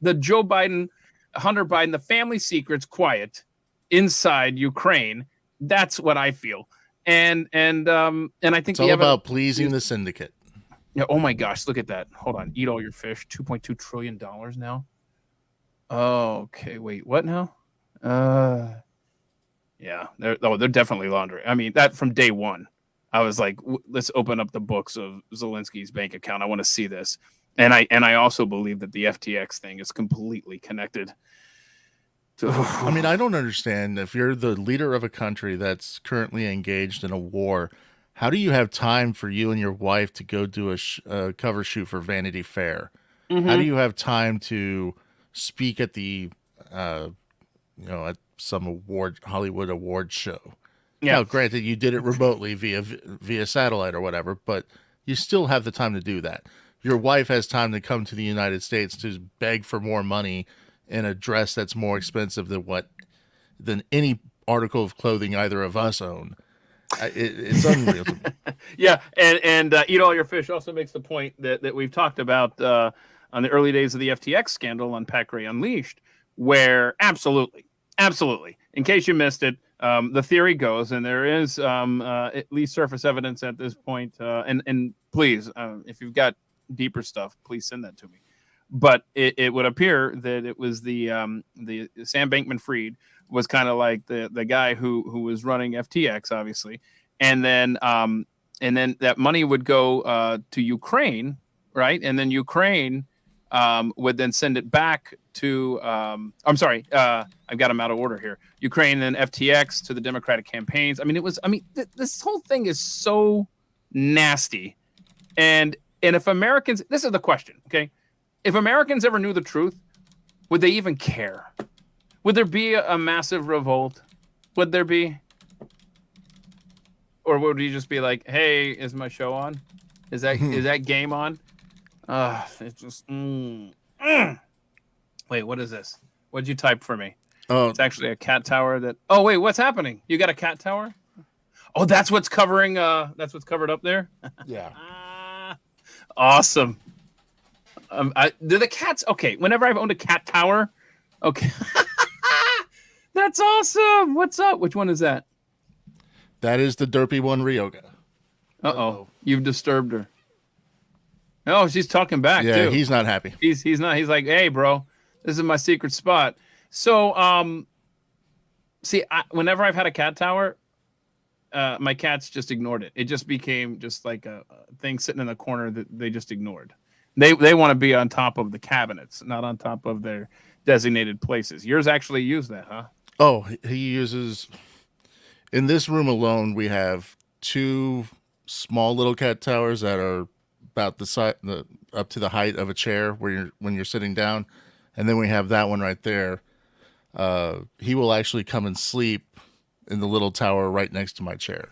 the Joe Biden, Hunter Biden, the family secrets quiet inside Ukraine. That's what I feel. And I think it's all about pleasing the syndicate. Yeah. Oh my gosh, look at that. Hold on. Eat all your fish. $2.2 trillion now. Oh, okay. Wait, what now? Yeah. They're definitely laundering. I mean, that from day one, I was like, let's open up the books of Zelensky's bank account. I want to see this. And I also believe that the FTX thing is completely connected to... I mean, I don't understand. If you're the leader of a country that's currently engaged in a war, how do you have time for you and your wife to go do a cover shoot for Vanity Fair? Mm-hmm. How do you have time to speak at the, at some Hollywood award show? Yeah. Now, granted, you did it remotely via satellite or whatever, but you still have the time to do that. Your wife has time to come to the United States to beg for more money in a dress that's more expensive than any article of clothing either of us own. It's unreal to me. Yeah, and Eat All Your Fish also makes the point that we've talked about on the early days of the FTX scandal on Pat Gray Unleashed, where absolutely, in case you missed it, the theory goes, and there is at least surface evidence at this point, and please, if you've got deeper stuff, please send that to me. But it would appear that it was the Sam Bankman-Fried was kind of like the guy who was running FTX, obviously, and then that money would go to Ukraine, right? And then Ukraine would then send it back to I'm sorry, I've got them out of order here. Ukraine and FTX to the Democratic campaigns. I mean, this whole thing is so nasty, and if Americans, this is the question, okay? If Americans ever knew the truth, would they even care? Would there be a massive revolt? Would there be? or would you just be like, "Hey, is my show on? Is that game on?" It's just. Wait, what is this? What'd you type for me? Oh, it's actually a cat tower. Oh, wait, what's happening? You got a cat tower? Oh, that's what's covering. That's what's covered up there. Yeah. Awesome. Do the cats? Okay. Whenever I've owned a cat tower, okay. That's awesome. What's up? Which one is that? That is the derpy one, Ryoga. Uh-oh. You've disturbed her. Oh, she's talking back, yeah, too. He's not happy. He's not. He's like, hey, bro, this is my secret spot. So, see, whenever I've had a cat tower, my cats just ignored it. It just became just like a thing sitting in the corner that they just ignored. They want to be on top of the cabinets, not on top of their designated places. Yours actually use that, huh? Oh, he uses... In this room alone, we have 2 small little cat towers that are about the side, up to the height of a chair when you're sitting down, and then we have that one right there. He will actually come and sleep in the little tower right next to my chair.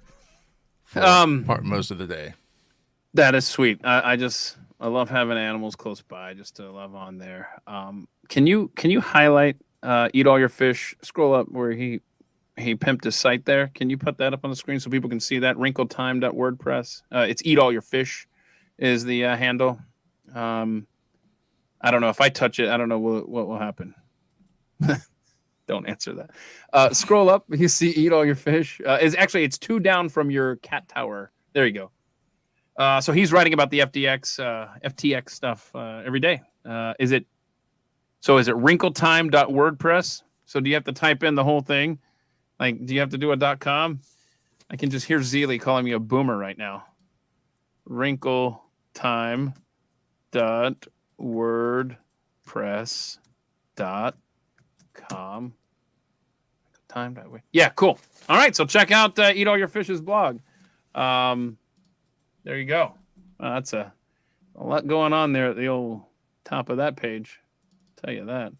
Most of the day. That is sweet. I love having animals close by just to love on there. Can you highlight Eat All Your Fish? Scroll up where he pimped his site there. Can you put that up on the screen so people can see that? Wrinkletime.wordpress. It's Eat All Your Fish is the handle. I don't know if I touch it. I don't know what will happen. Don't answer that. Scroll up. You see Eat All Your Fish. It's 2 down from your cat tower. There you go. So he's writing about the FTX stuff every day. Is it wrinkletime.wordpress? So do you have to type in the whole thing? Like, do you have to do a .com? I can just hear Zeely calling me a boomer right now. wrinkletime.wordpress.com. Yeah, cool. All right, so check out Eat All Your Fish's blog. There you go. That's a lot going on there at the old top of that page. I'll tell you that.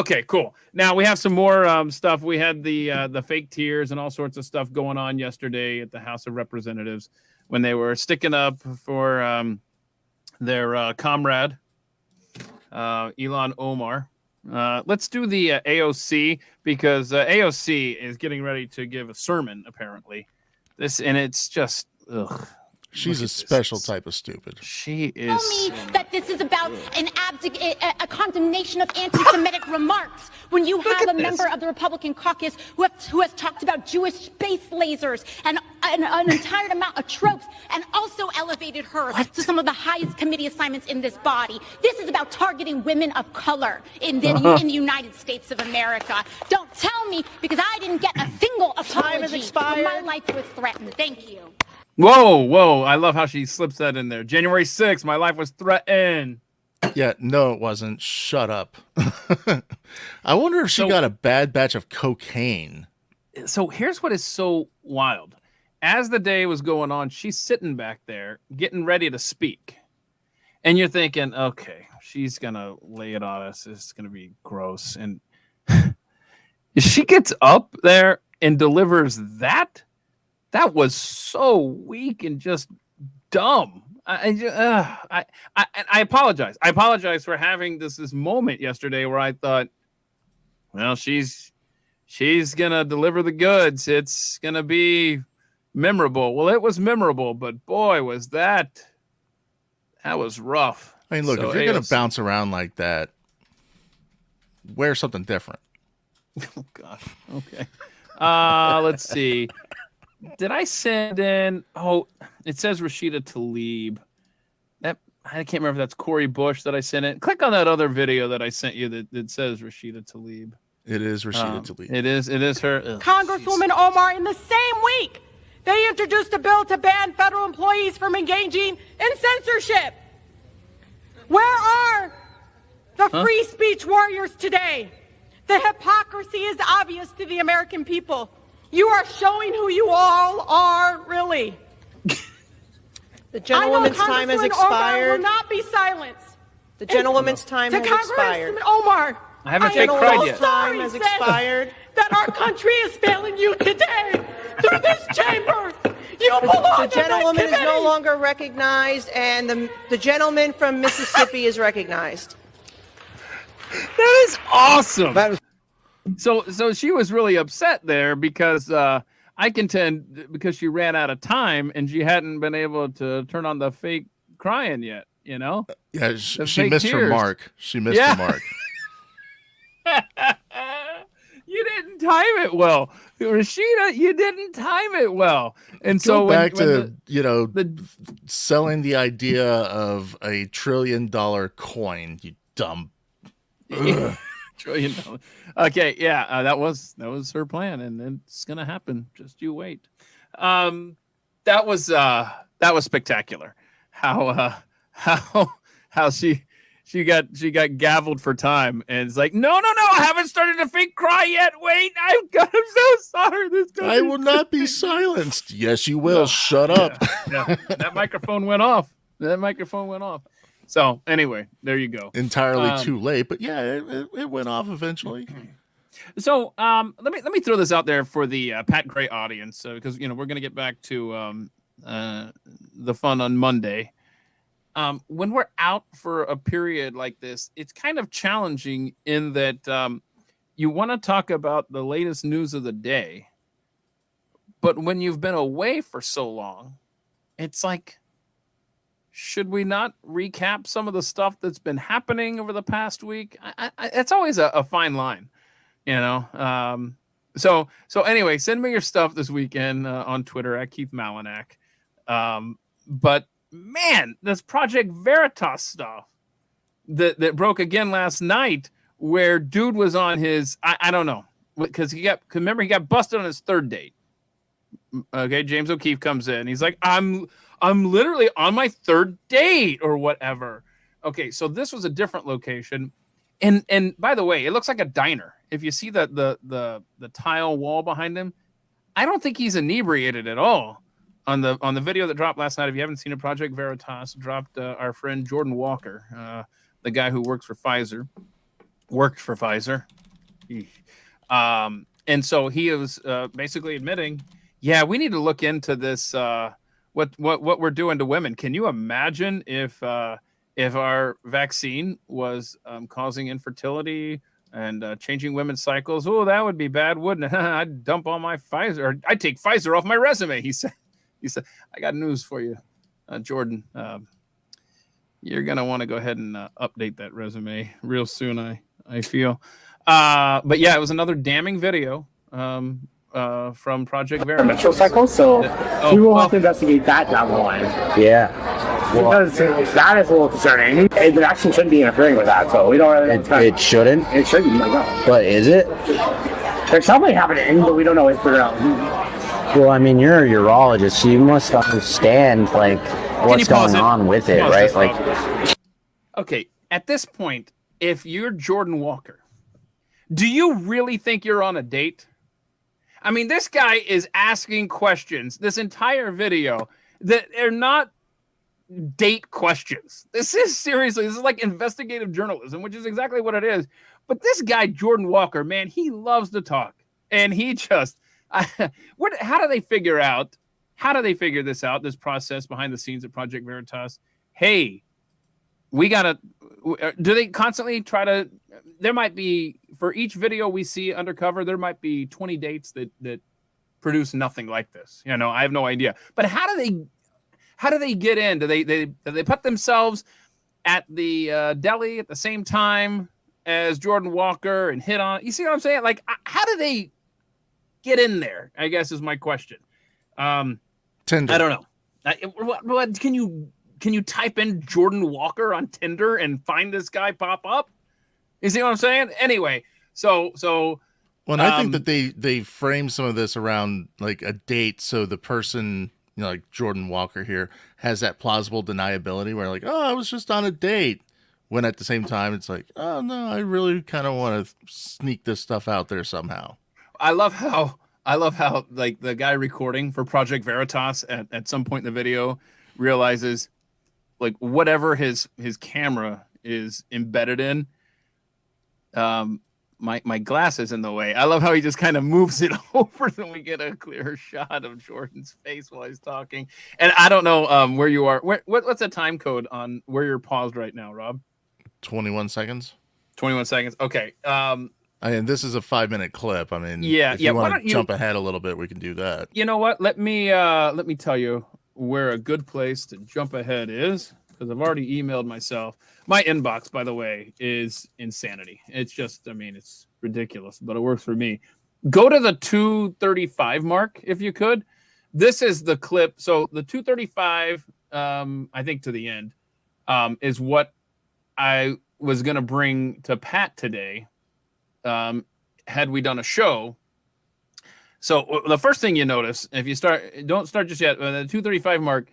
Okay, cool. Now we have some more stuff. We had the fake tears and all sorts of stuff going on yesterday at the House of Representatives when they were sticking up for their comrade, Ilhan Omar. Let's do the AOC because AOC is getting ready to give a sermon, apparently. It's just, ugh. She's a special type of stupid. She is. Tell me that this is about a condemnation of anti-Semitic remarks when you have a member of the Republican caucus who has talked about Jewish space lasers and an entire amount of tropes and also elevated her to some of the highest committee assignments in this body. This is about targeting women of color in the United States of America. Don't tell me because I didn't get a single apology when my life was threatened. Thank you. Whoa. I love how she slips that in there. January 6th, my life was threatened. Yeah, no, it wasn't. Shut up. I wonder if she got a bad batch of cocaine. So here's what is so wild. As the day was going on, she's sitting back there getting ready to speak. And you're thinking, okay, she's going to lay it on us. It's going to be gross. And she gets up there and delivers that. That was so weak and just dumb. I apologize. I apologize for having this moment yesterday where I thought, well, she's gonna deliver the goods. It's gonna be memorable. Well, it was memorable, but boy, was that was rough. I mean, look, if you're gonna bounce around like that, wear something different. Oh gosh. Okay. Let's see. Did I send in? Oh, it says Rashida Tlaib. That I can't remember if that's Corey Bush that I sent it. Click on that other video that I sent you that says Rashida Tlaib. It is Rashida Tlaib. It is her. Ugh, Congresswoman Omar, in the same week, they introduced a bill to ban federal employees from engaging in censorship. Where are the free speech warriors today? The hypocrisy is obvious to the American people. You are showing who you all are, really. The gentlewoman's time has expired. Omar will not be silenced. The gentlewoman's time has expired. Congresswoman Omar, I haven't fake cried yet. Time has expired. That our country is failing you today through this chamber. The gentlewoman is no longer recognized, and the gentleman from Mississippi is recognized. That is awesome. So she was really upset there because I contend because she ran out of time and she hadn't been able to turn on the fake crying yet, you know? Yeah, she missed her mark. She missed her mark. You didn't time it well. Rashida, you didn't time it well. And so back to selling the idea of a $1 trillion coin, you dumb $1 trillion. Okay, yeah, that was her plan, and it's gonna happen. Just you wait. That was spectacular. How she got gavelled for time, and it's like, no, I haven't started to fake cry yet. Wait, I'm so sorry. I will not be silenced. Yes, you will. Shut up. Yeah, that microphone went off. So anyway, there you go. Entirely too late, but yeah, it went off eventually. So let me throw this out there for the Pat Gray audience, because we're gonna get back to the fun on Monday. When we're out for a period like this, it's kind of challenging in that you want to talk about the latest news of the day, but when you've been away for so long, it's like, should we not recap some of the stuff that's been happening over the past week? It's always a fine line, So anyway, send me your stuff this weekend on Twitter at Keith Malinak. But man, this Project Veritas stuff that broke again last night, where dude was on his I don't know, because he got busted on his third date. Okay, James O'Keefe comes in. He's like, I'm literally on my third date or whatever. Okay, so this was a different location. And by the way, it looks like a diner. If you see the tile wall behind him, I don't think he's inebriated at all. On the video that dropped last night, if you haven't seen it, Project Veritas dropped our friend Jordan Walker, the guy who worked for Pfizer. And so he was basically admitting, yeah, we need to look into this. What we're doing to women. Can you imagine if our vaccine was causing infertility and changing women's cycles? Oh, that would be bad, wouldn't it? I'd dump all my Pfizer. Or I'd take Pfizer off my resume. He said, I got news for you, Jordan. You're going to want to go ahead and update that resume real soon, I feel. But yeah, it was another damning video from Project Veritas. Menstrual cycle, so we will have to investigate that down the line. Yeah. Because that is a little concerning. The vaccine shouldn't be interfering with that, so we don't really know. It shouldn't? It shouldn't, no. But is it? There's something happening, but we don't know what's going on. Well, I mean, you're a urologist, so you must understand, like, what's going on with it, right? Like, okay, at this point, if you're Jordan Walker, do you really think you're on a date? I mean, this guy is asking questions, this entire video, that are not date questions. This is like investigative journalism, which is exactly what it is. But this guy, Jordan Walker, man, he loves to talk. And he just... how do they figure this out, this process behind the scenes at Project Veritas? Hey, do they constantly try to, there might be, for each video we see undercover, there might be 20 dates that produce nothing like this. I have no idea. But how do they get in? Do they put themselves at the deli at the same time as Jordan Walker and hit on? You see what I'm saying? Like, how do they get in there, I guess, is my question. Tinder. I don't know. What can you type in Jordan Walker on Tinder and find this guy pop up? You see what I'm saying? Anyway, so well, I think that they frame some of this around like a date, so the person, like Jordan Walker here, has that plausible deniability where like, oh, I was just on a date, when at the same time it's like, oh no, I really kind of want to sneak this stuff out there somehow. I love how like the guy recording for Project Veritas at some point in the video realizes like whatever his camera is embedded in my glass is in the way. I love how he just kind of moves it over so we get a clearer shot of Jordan's face while he's talking. And I don't know where you are. What's the time code on where you're paused right now, Rob? 21 seconds. 21 seconds. Okay. I mean, this is a 5-minute clip. I mean, yeah, if you want to jump ahead a little bit, we can do that. You know what? Let me tell you where a good place to jump ahead is, because I've already emailed myself. My inbox, by the way, is insanity. It's just, I mean, it's ridiculous, but it works for me. Go to the 235 mark if you could. This is the clip. So the 235, I think to the end, is what I was going to bring to Pat today. Had we done a show. So the first thing you notice, if you don't start just yet, the 235 mark,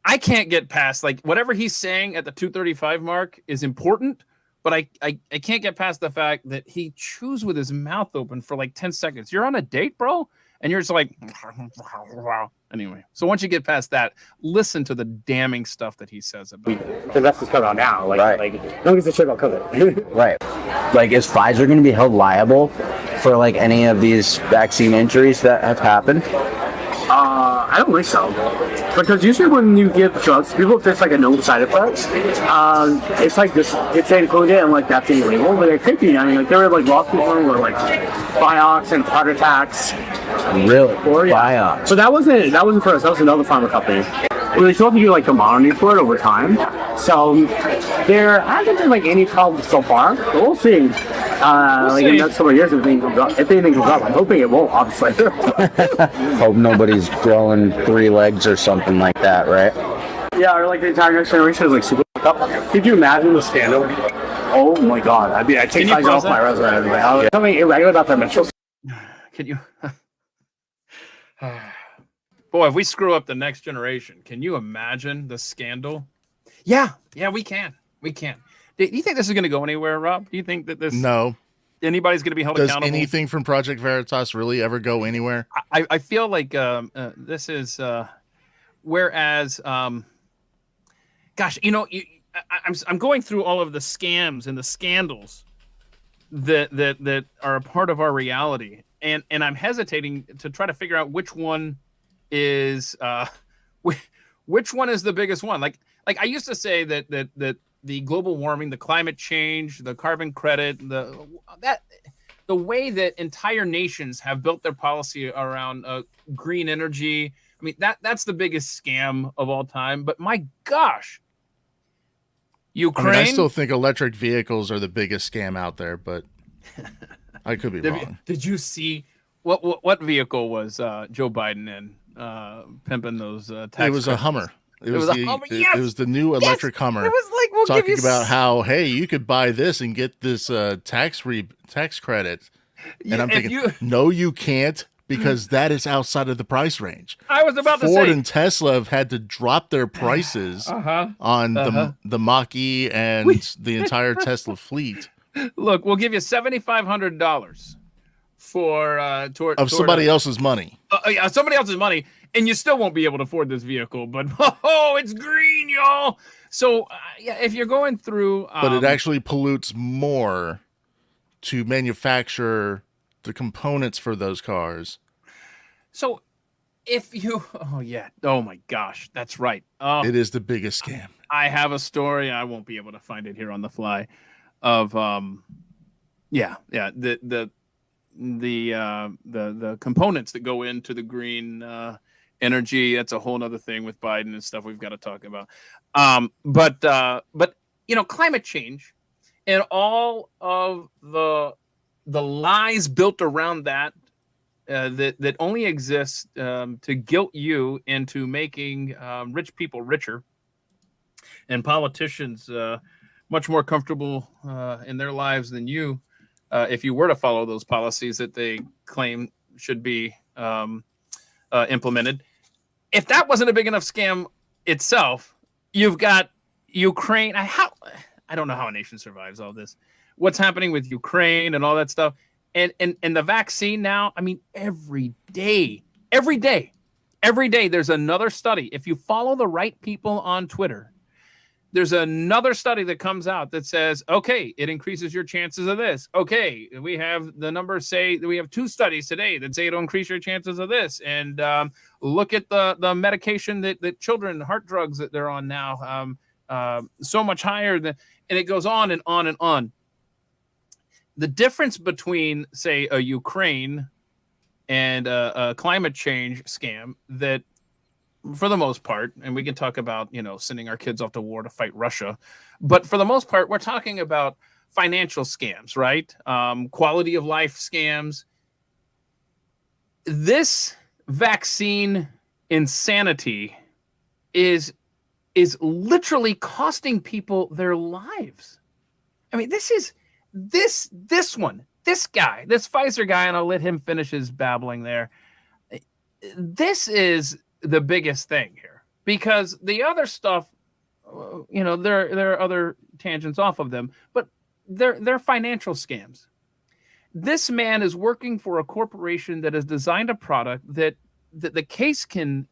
I can't get past, like, whatever he's saying at the 235 mark is important, but I can't get past the fact that he chews with his mouth open for like 10 seconds. You're on a date, bro? And you're just like, anyway. So once you get past that, listen to the damning stuff that he says about it. The rest is covered on now. Like no one gives a shit about COVID. Right. Like, is Pfizer going to be held liable for like any of these vaccine injuries that have happened? I don't think so. Because usually when you give drugs, people, if there's like a known side effects, it's like this, it's included and like that's illegal, but it could be. I mean, like there were like lawsuits where like Vioxx and heart attacks. Really? Or, yeah. So that wasn't for us. That was another pharma company. We still have to do like the monitoring for it over time. So there hasn't been like any problems so far. But we'll see. In the next couple of years, if anything comes up, I'm hoping it won't, obviously. Hope nobody's growing 3 legs or something like that, right? Yeah, or like the entire next generation is like super up. Could you imagine the scandal? Oh my god. I'd take Pfizer off my resume. I was something irregular about their menstrual. Can you? Boy, if we screw up the next generation, can you imagine the scandal? Yeah, we can. Do you think this is going to go anywhere, Rob? Do you think that this? No. Anybody's going to be held accountable? Does anything from Project Veritas really ever go anywhere? I feel like this is, whereas, gosh, you know, I'm going through all of the scams and the scandals that are a part of our reality, and I'm hesitating to try to figure out which one is which one is the biggest one. Like I used to say that the global warming, the climate change, the carbon credit, the way that entire nations have built their policy around green energy. I mean, that's the biggest scam of all time. But my gosh, Ukraine. I still think electric vehicles are the biggest scam out there, but I could be wrong. Did you see what vehicle was Joe Biden in? Pimping those tax It was a Hummer. It was the Hummer. Yes! It was the new electric Hummer. It was like, we'll talking give you about how, hey, you could buy this and get this tax credit. And I'm thinking, no, you can't, because that is outside of the price range. I was about to say Ford and Tesla have had to drop their prices on the Mach-E and the entire Tesla fleet. Look, we'll give you $7,500 for somebody else's money. Yeah, somebody else's money, and you still won't be able to afford this vehicle. But it's green, y'all. So if you're going through, but it actually pollutes more to manufacture the components for those cars. So if you, oh my gosh, that's right. It is the biggest scam. I have a story. I won't be able to find it here on the fly. Of the components that go into the green energy. That's a whole nother thing with Biden and stuff we've got to talk about. But you know, climate change and all of the lies built around that that only exist to guilt you into making rich people richer and politicians much more comfortable in their lives than you. If you were to follow those policies that they claim should be implemented. If that wasn't a big enough scam itself, you've got Ukraine. I don't know how a nation survives all this. What's happening with Ukraine and all that stuff. And the vaccine now, I mean, every day, there's another study. If you follow the right people on Twitter, there's another study that comes out that says, okay, it increases your chances of this. Okay, we have the numbers say that we have 2 studies today that say it'll increase your chances of this. And look at the medication that children, heart drugs that they're on now, so much higher than, and it goes on and on and on. The difference between, say, a Ukraine and a climate change scam that, for the most part, and we can talk about, sending our kids off to war to fight Russia, but for the most part, we're talking about financial scams, right? Quality of life scams. This vaccine insanity is literally costing people their lives. I mean, this guy, this Pfizer guy, and I'll let him finish his babbling there. This is the biggest thing here, because the other stuff, there are other tangents off of them, but they're financial scams. This man is working for a corporation that has designed a product that the case can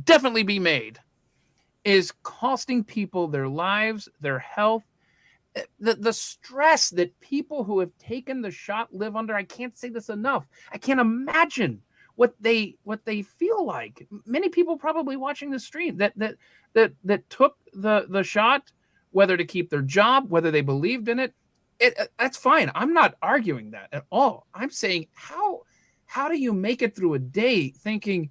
definitely be made is costing people their lives, their health, the stress that people who have taken the shot live under. I can't say this enough. I can't imagine what they feel like. Many people probably watching the stream that took the shot, whether to keep their job, whether they believed in it, that's fine. I'm not arguing that at all. I'm saying how do you make it through a day thinking,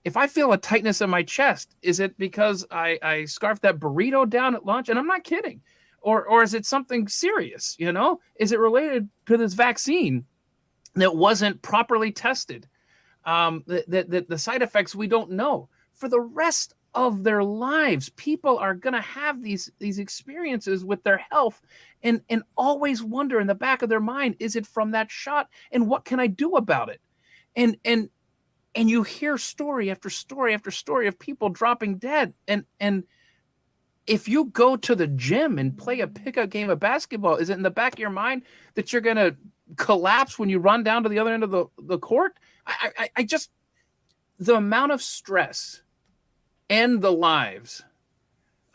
if I feel a tightness in my chest, is it because I scarfed that burrito down at lunch? And I'm not kidding. Or is it something serious? Is it related to this vaccine that wasn't properly tested? The side effects we don't know. For the rest of their lives, people are going to have these experiences with their health and always wonder in the back of their mind, is it from that shot? And what can I do about it? And you hear story after story after story of people dropping dead. And if you go to the gym and play a pickup game of basketball, is it in the back of your mind that you're going to collapse when you run down to the other end of the court? I just, the amount of stress and the lives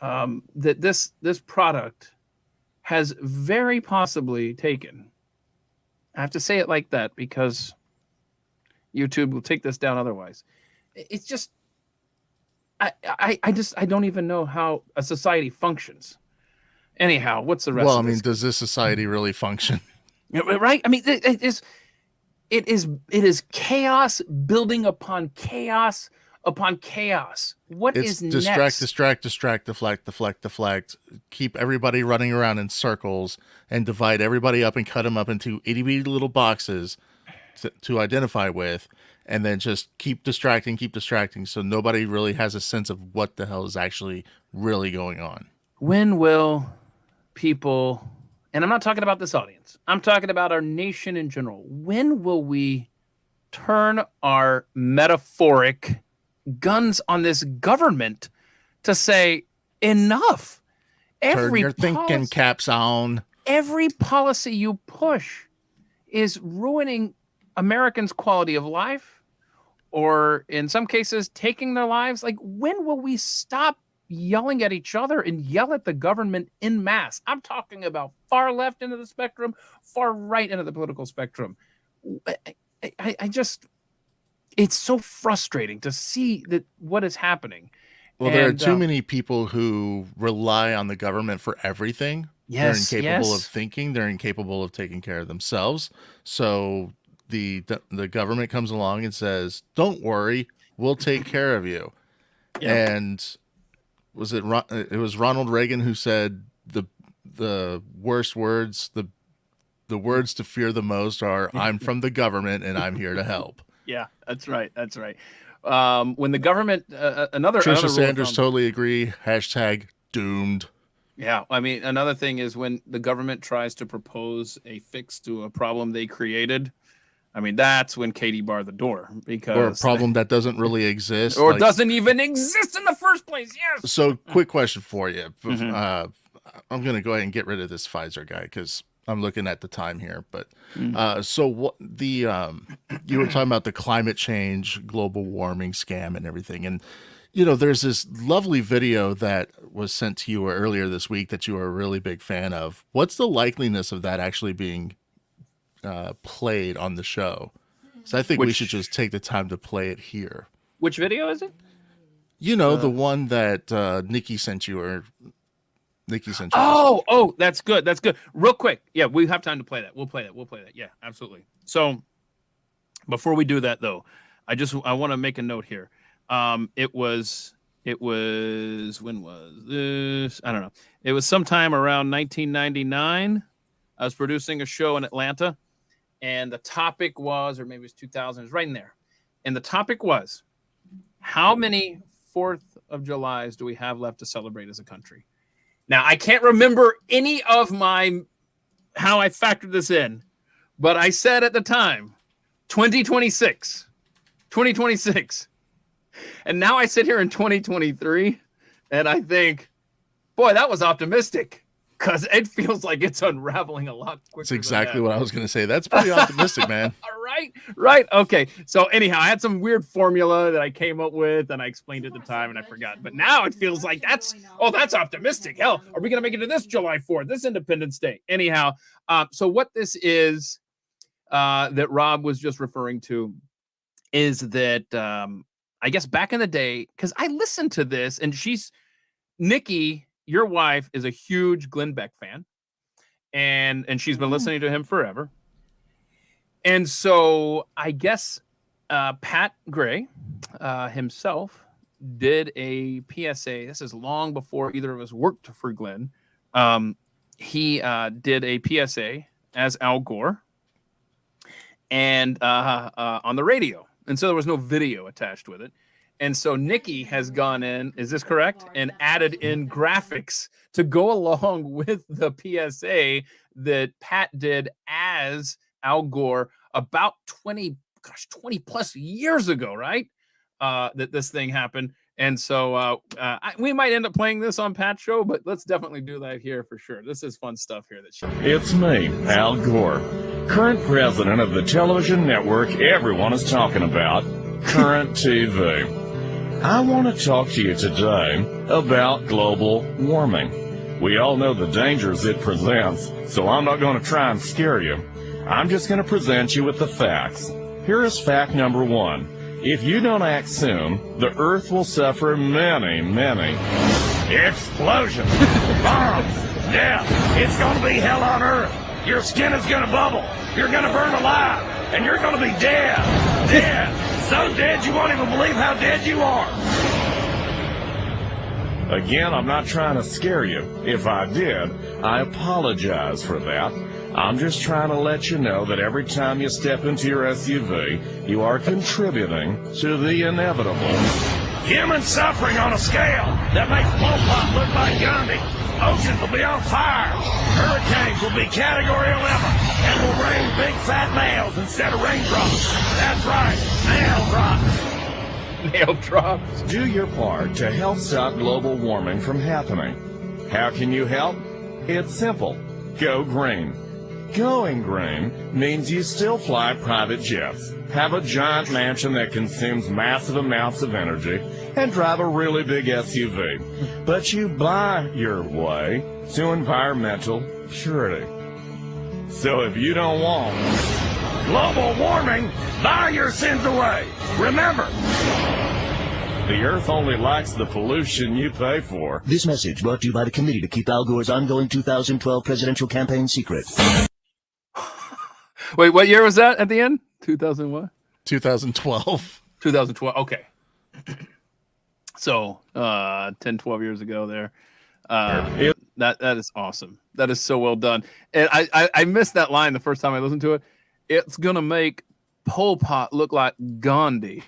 that this product has very possibly taken. I have to say it like that because YouTube will take this down otherwise. It's just, I don't even know how a society functions. Anyhow, what's the rest of this? Does this society really function? Right? I mean, it is chaos building upon chaos upon chaos. What is next? Distract, deflect. Keep everybody running around in circles and divide everybody up and cut them up into itty bitty little boxes to identify with, and then just keep distracting so nobody really has a sense of what the hell is actually really going on. When will people, and I'm not talking about this audience, I'm talking about our nation in general, when will we turn our metaphoric guns on this government to say enough? Turn your thinking caps on. Every policy you push is ruining Americans' quality of life, or in some cases taking their lives. Like, when will we stop yelling at each other and yell at the government en masse? I'm talking about far left end of the spectrum, far right end of the political spectrum. I just, it's so frustrating to see that what is happening. Well, there are too many people who rely on the government for everything. Yes, they're incapable of thinking. They're incapable of taking care of themselves. So the government comes along and says, "Don't worry, we'll take care of you." Yeah. And it was Ronald Reagan who said the worst words, the words to fear the most are, "I'm from the government and I'm here to help." Yeah, that's right. That's right. When the government, Trisha Sanders totally agree. #doomed. Yeah, I mean, another thing is when the government tries to propose a fix to a problem they created. I mean, that's when Katie barred the door, because or a problem that doesn't really exist, or doesn't even exist in the first place. Yes. So, quick question for you. I'm going to go ahead and get rid of this Pfizer guy because I'm looking at the time here. But so what you were talking about the climate change, global warming scam, and everything, and You know, there's this lovely video that was sent to you earlier this week that you are a really big fan of. What's the likeliness of that actually being played on the show? So I think we should just take the time to play it here. Which video is it? You know, the one that Nikki sent you, or Nikki sent you. Oh, that's good. That's good. Real quick. Yeah, we have time to play that. We'll play that. Yeah, absolutely. So before we do that, though, I want to make a note here. It was when was this? I don't know. It was sometime around 1999. I was producing a show in Atlanta, and the topic was, or maybe it was 2000, it was right in there. And the topic was, how many 4th of Julys do we have left to celebrate as a country? Now, I can't remember any of how I factored this in, but I said at the time, 2026. And now I sit here in 2023 and I think, boy, that was optimistic, because it feels like it's unraveling a lot quicker. That's exactly what I was going to say. That's pretty optimistic, man. Right. Okay. So anyhow, I had some weird formula that I came up with and I explained at the time and I forgot. But now it feels like that's optimistic. Hell, are we going to make it to this July 4th, this Independence Day? Anyhow, so what this is that Rob was just referring to is that I guess back in the day, because I listened to this, and Nikki, your wife, is a huge Glenn Beck fan, and she's been listening to him forever. And so I guess Pat Gray himself did a PSA. This is long before either of us worked for Glenn. He did a PSA as Al Gore, and on the radio. And so there was no video attached with it. And so Nikki has gone in, is this correct? And added in graphics to go along with the PSA that Pat did as Al Gore about 20 plus years ago, right? That this thing happened. And so we might end up playing this on Pat's show, but let's definitely do that here for sure. This is fun stuff here. It's me, Al Gore, current president of the television network everyone is talking about, Current TV. I want to talk to you today about global warming. We all know the dangers it presents, so I'm not going to try and scare you. I'm just going to present you with the facts. Here is fact number 1. If you don't act soon, the Earth will suffer many explosions, bombs, death. It's going to be hell on Earth. Your skin is going to bubble. You're going to burn alive, and you're going to be dead. So dead you won't even believe how dead you are. Again, I'm not trying to scare you. If I did, I apologize for that. I'm just trying to let you know that every time you step into your SUV, you are contributing to the inevitable. Human suffering on a scale that makes Pol Pot look like Gandhi. Oceans will be on fire. Hurricanes will be Category 11 and will rain big fat nails instead of raindrops. That's right, nail drops. Nail drops. Do your part to help stop global warming from happening. How can you help? It's simple. Go green. Going green means you still fly private jets, have a giant mansion that consumes massive amounts of energy, and drive a really big SUV. But you buy your way to environmental purity. So if you don't want global warming, buy your sins away. Remember, the Earth only likes the pollution you pay for. This message brought to you by the committee to keep Al Gore's ongoing 2012 presidential campaign secret. Wait, what year was that at the end? 2000 what? 2012. 2012. Okay. So 10, 12 years ago there. That is awesome. That is so well done. And I missed that line the first time I listened to it. It's going to make Pol Pot look like Gandhi.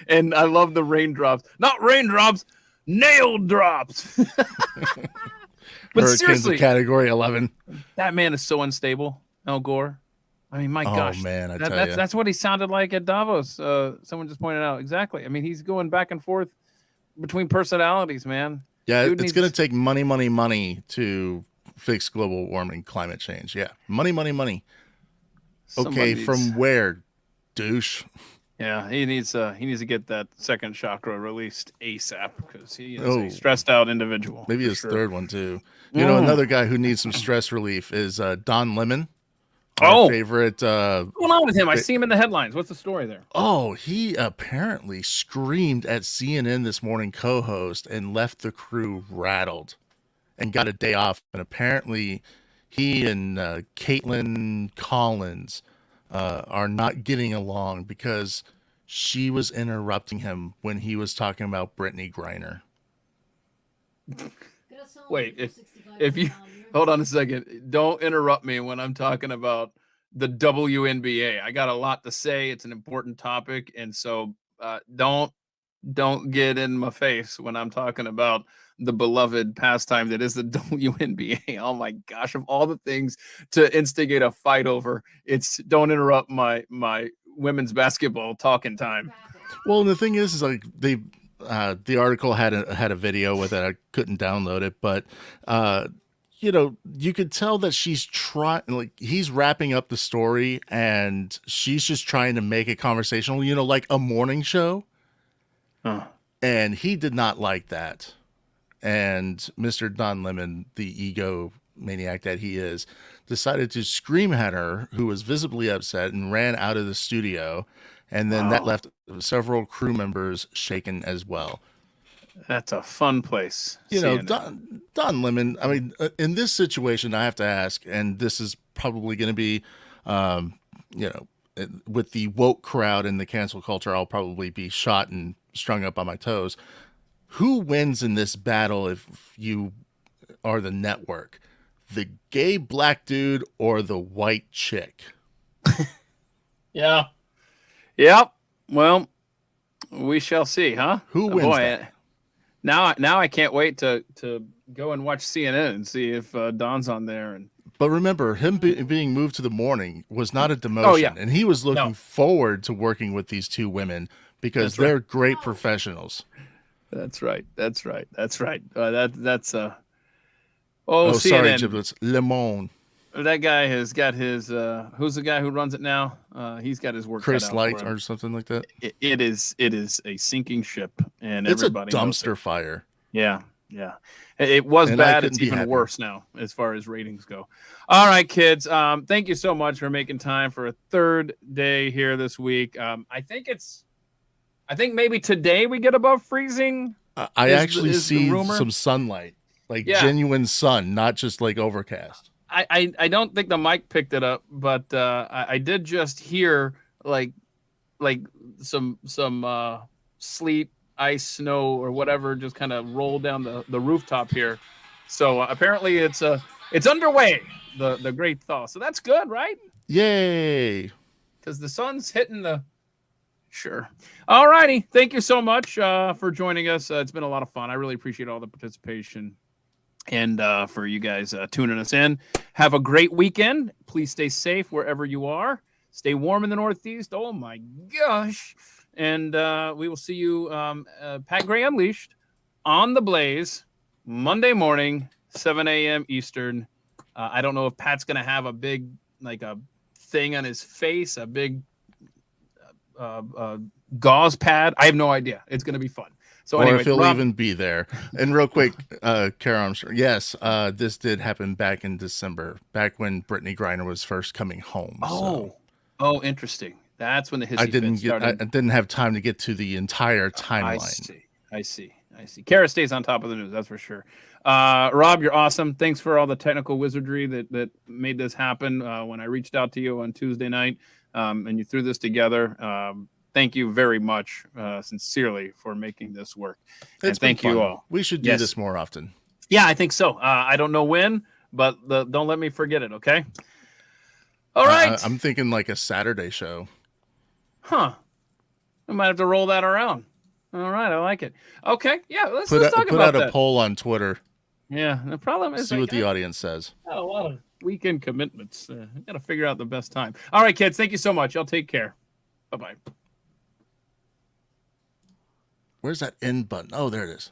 And I love the raindrops. Not raindrops, nail drops. But Hurricanes seriously, of Category 11. That man is so unstable, Al Gore. I mean, my gosh, man, that's what he sounded like at Davos. Someone just pointed out exactly. I mean, he's going back and forth between personalities, man. Yeah, it's going to take money to fix global warming, climate change. Yeah, money. Okay, from where, douche? Yeah, he needs to get that second chakra released ASAP because he is Oh. a stressed out individual. Maybe for his sure. third one too. You know, another guy who needs some stress relief is Don Lemon. Our favorite. What's going on with him? I see him in the headlines. What's the story there? Oh, he apparently screamed at CNN This Morning co-host and left the crew rattled and got a day off. And apparently he and Caitlin Collins are not getting along because she was interrupting him when he was talking about Brittany Griner. Wait, if you hold on a second, don't interrupt me when I'm talking about the WNBA. I got a lot to say. It's an important topic, and so don't get in my face when I'm talking about the beloved pastime that is the WNBA. Oh my gosh, of all the things to instigate a fight over, it's don't interrupt my women's basketball talking time. Well, the thing is like they the article had a video with it. I couldn't download it, but you know, you could tell that she's trying, like he's wrapping up the story and she's just trying to make it conversational, you know, like a morning show. And he did not like that. And Mr. Don Lemon, the ego maniac that he is, decided to scream at her, who was visibly upset, and ran out of the studio. And then that left several crew members shaken as well. That's a fun place. You know, Don Lemon, I mean, in this situation, I have to ask, and this is probably going to be, you know, with the woke crowd and the cancel culture, I'll probably be shot and strung up on my toes. Who wins in this battle if you are the network? The gay black dude or the white chick? Yeah. Yep. Well, we shall see, huh? Who wins that? Now I can't wait to go and watch CNN and see if Don's on there. And but remember, him being moved to the morning was not a demotion. Oh, yeah. And he was looking forward to working with these two women because they're great professionals. That's right. That's right. That's sorry, CNN. Giblets. Le Monde. That guy has got his who's the guy who runs it now? He's got his work Chris cut out Light for him. or something like that. It is a sinking ship, and It's everybody a knows it. dumpster fire. Yeah. It was And I bad. couldn't It's be even happier. worse now as far as ratings go. All right, kids. Thank you so much for making time for a third day here this week. I think maybe today we get above freezing. I actually is the see rumor. some sunlight, like Yeah. genuine sun, not just like overcast. I don't think the mic picked it up, but I did just hear like some sleet, ice, snow, or whatever just kind of roll down the rooftop here. So apparently it's underway, the great thaw. So that's good, right? Yay! Because the sun's hitting the. Sure. All righty. Thank you so much for joining us. It's been a lot of fun. I really appreciate all the participation. And for you guys tuning us in. Have a great weekend. Please stay safe wherever you are. Stay warm in the Northeast. Oh, my gosh. And we will see you, Pat Gray Unleashed, on the Blaze, Monday morning, 7 a.m. Eastern. I don't know if Pat's going to have a big, like a thing on his face, a big gauze pad. I have no idea. It's going to be fun. So or anyway, if he'll Rob, even be there. And real quick, Kara Armstrong. Yes, this did happen back in December, back when Brittany Griner was first coming home. Oh, interesting. That's when the hissy I didn't fit started. I didn't have time to get to the entire timeline. I see. Kara stays on top of the news, that's for sure. Rob, you're awesome. Thanks for all the technical wizardry that made this happen. When I reached out to you on Tuesday night, and you threw this together. Thank you very much, sincerely, for making this work. And thank you all. We should do this more often. Yeah, I think so. I don't know when, but don't let me forget it, okay? All right. I'm thinking like a Saturday show. Huh. I might have to roll that around. All right, I like it. Okay, yeah, let's talk about that. Put out a poll on Twitter. Yeah, the problem is see what the audience says. Got a lot of weekend commitments. I got to figure out the best time. All right, kids, thank you so much. Y'all take care. Bye-bye. Where's that end button? Oh, there it is.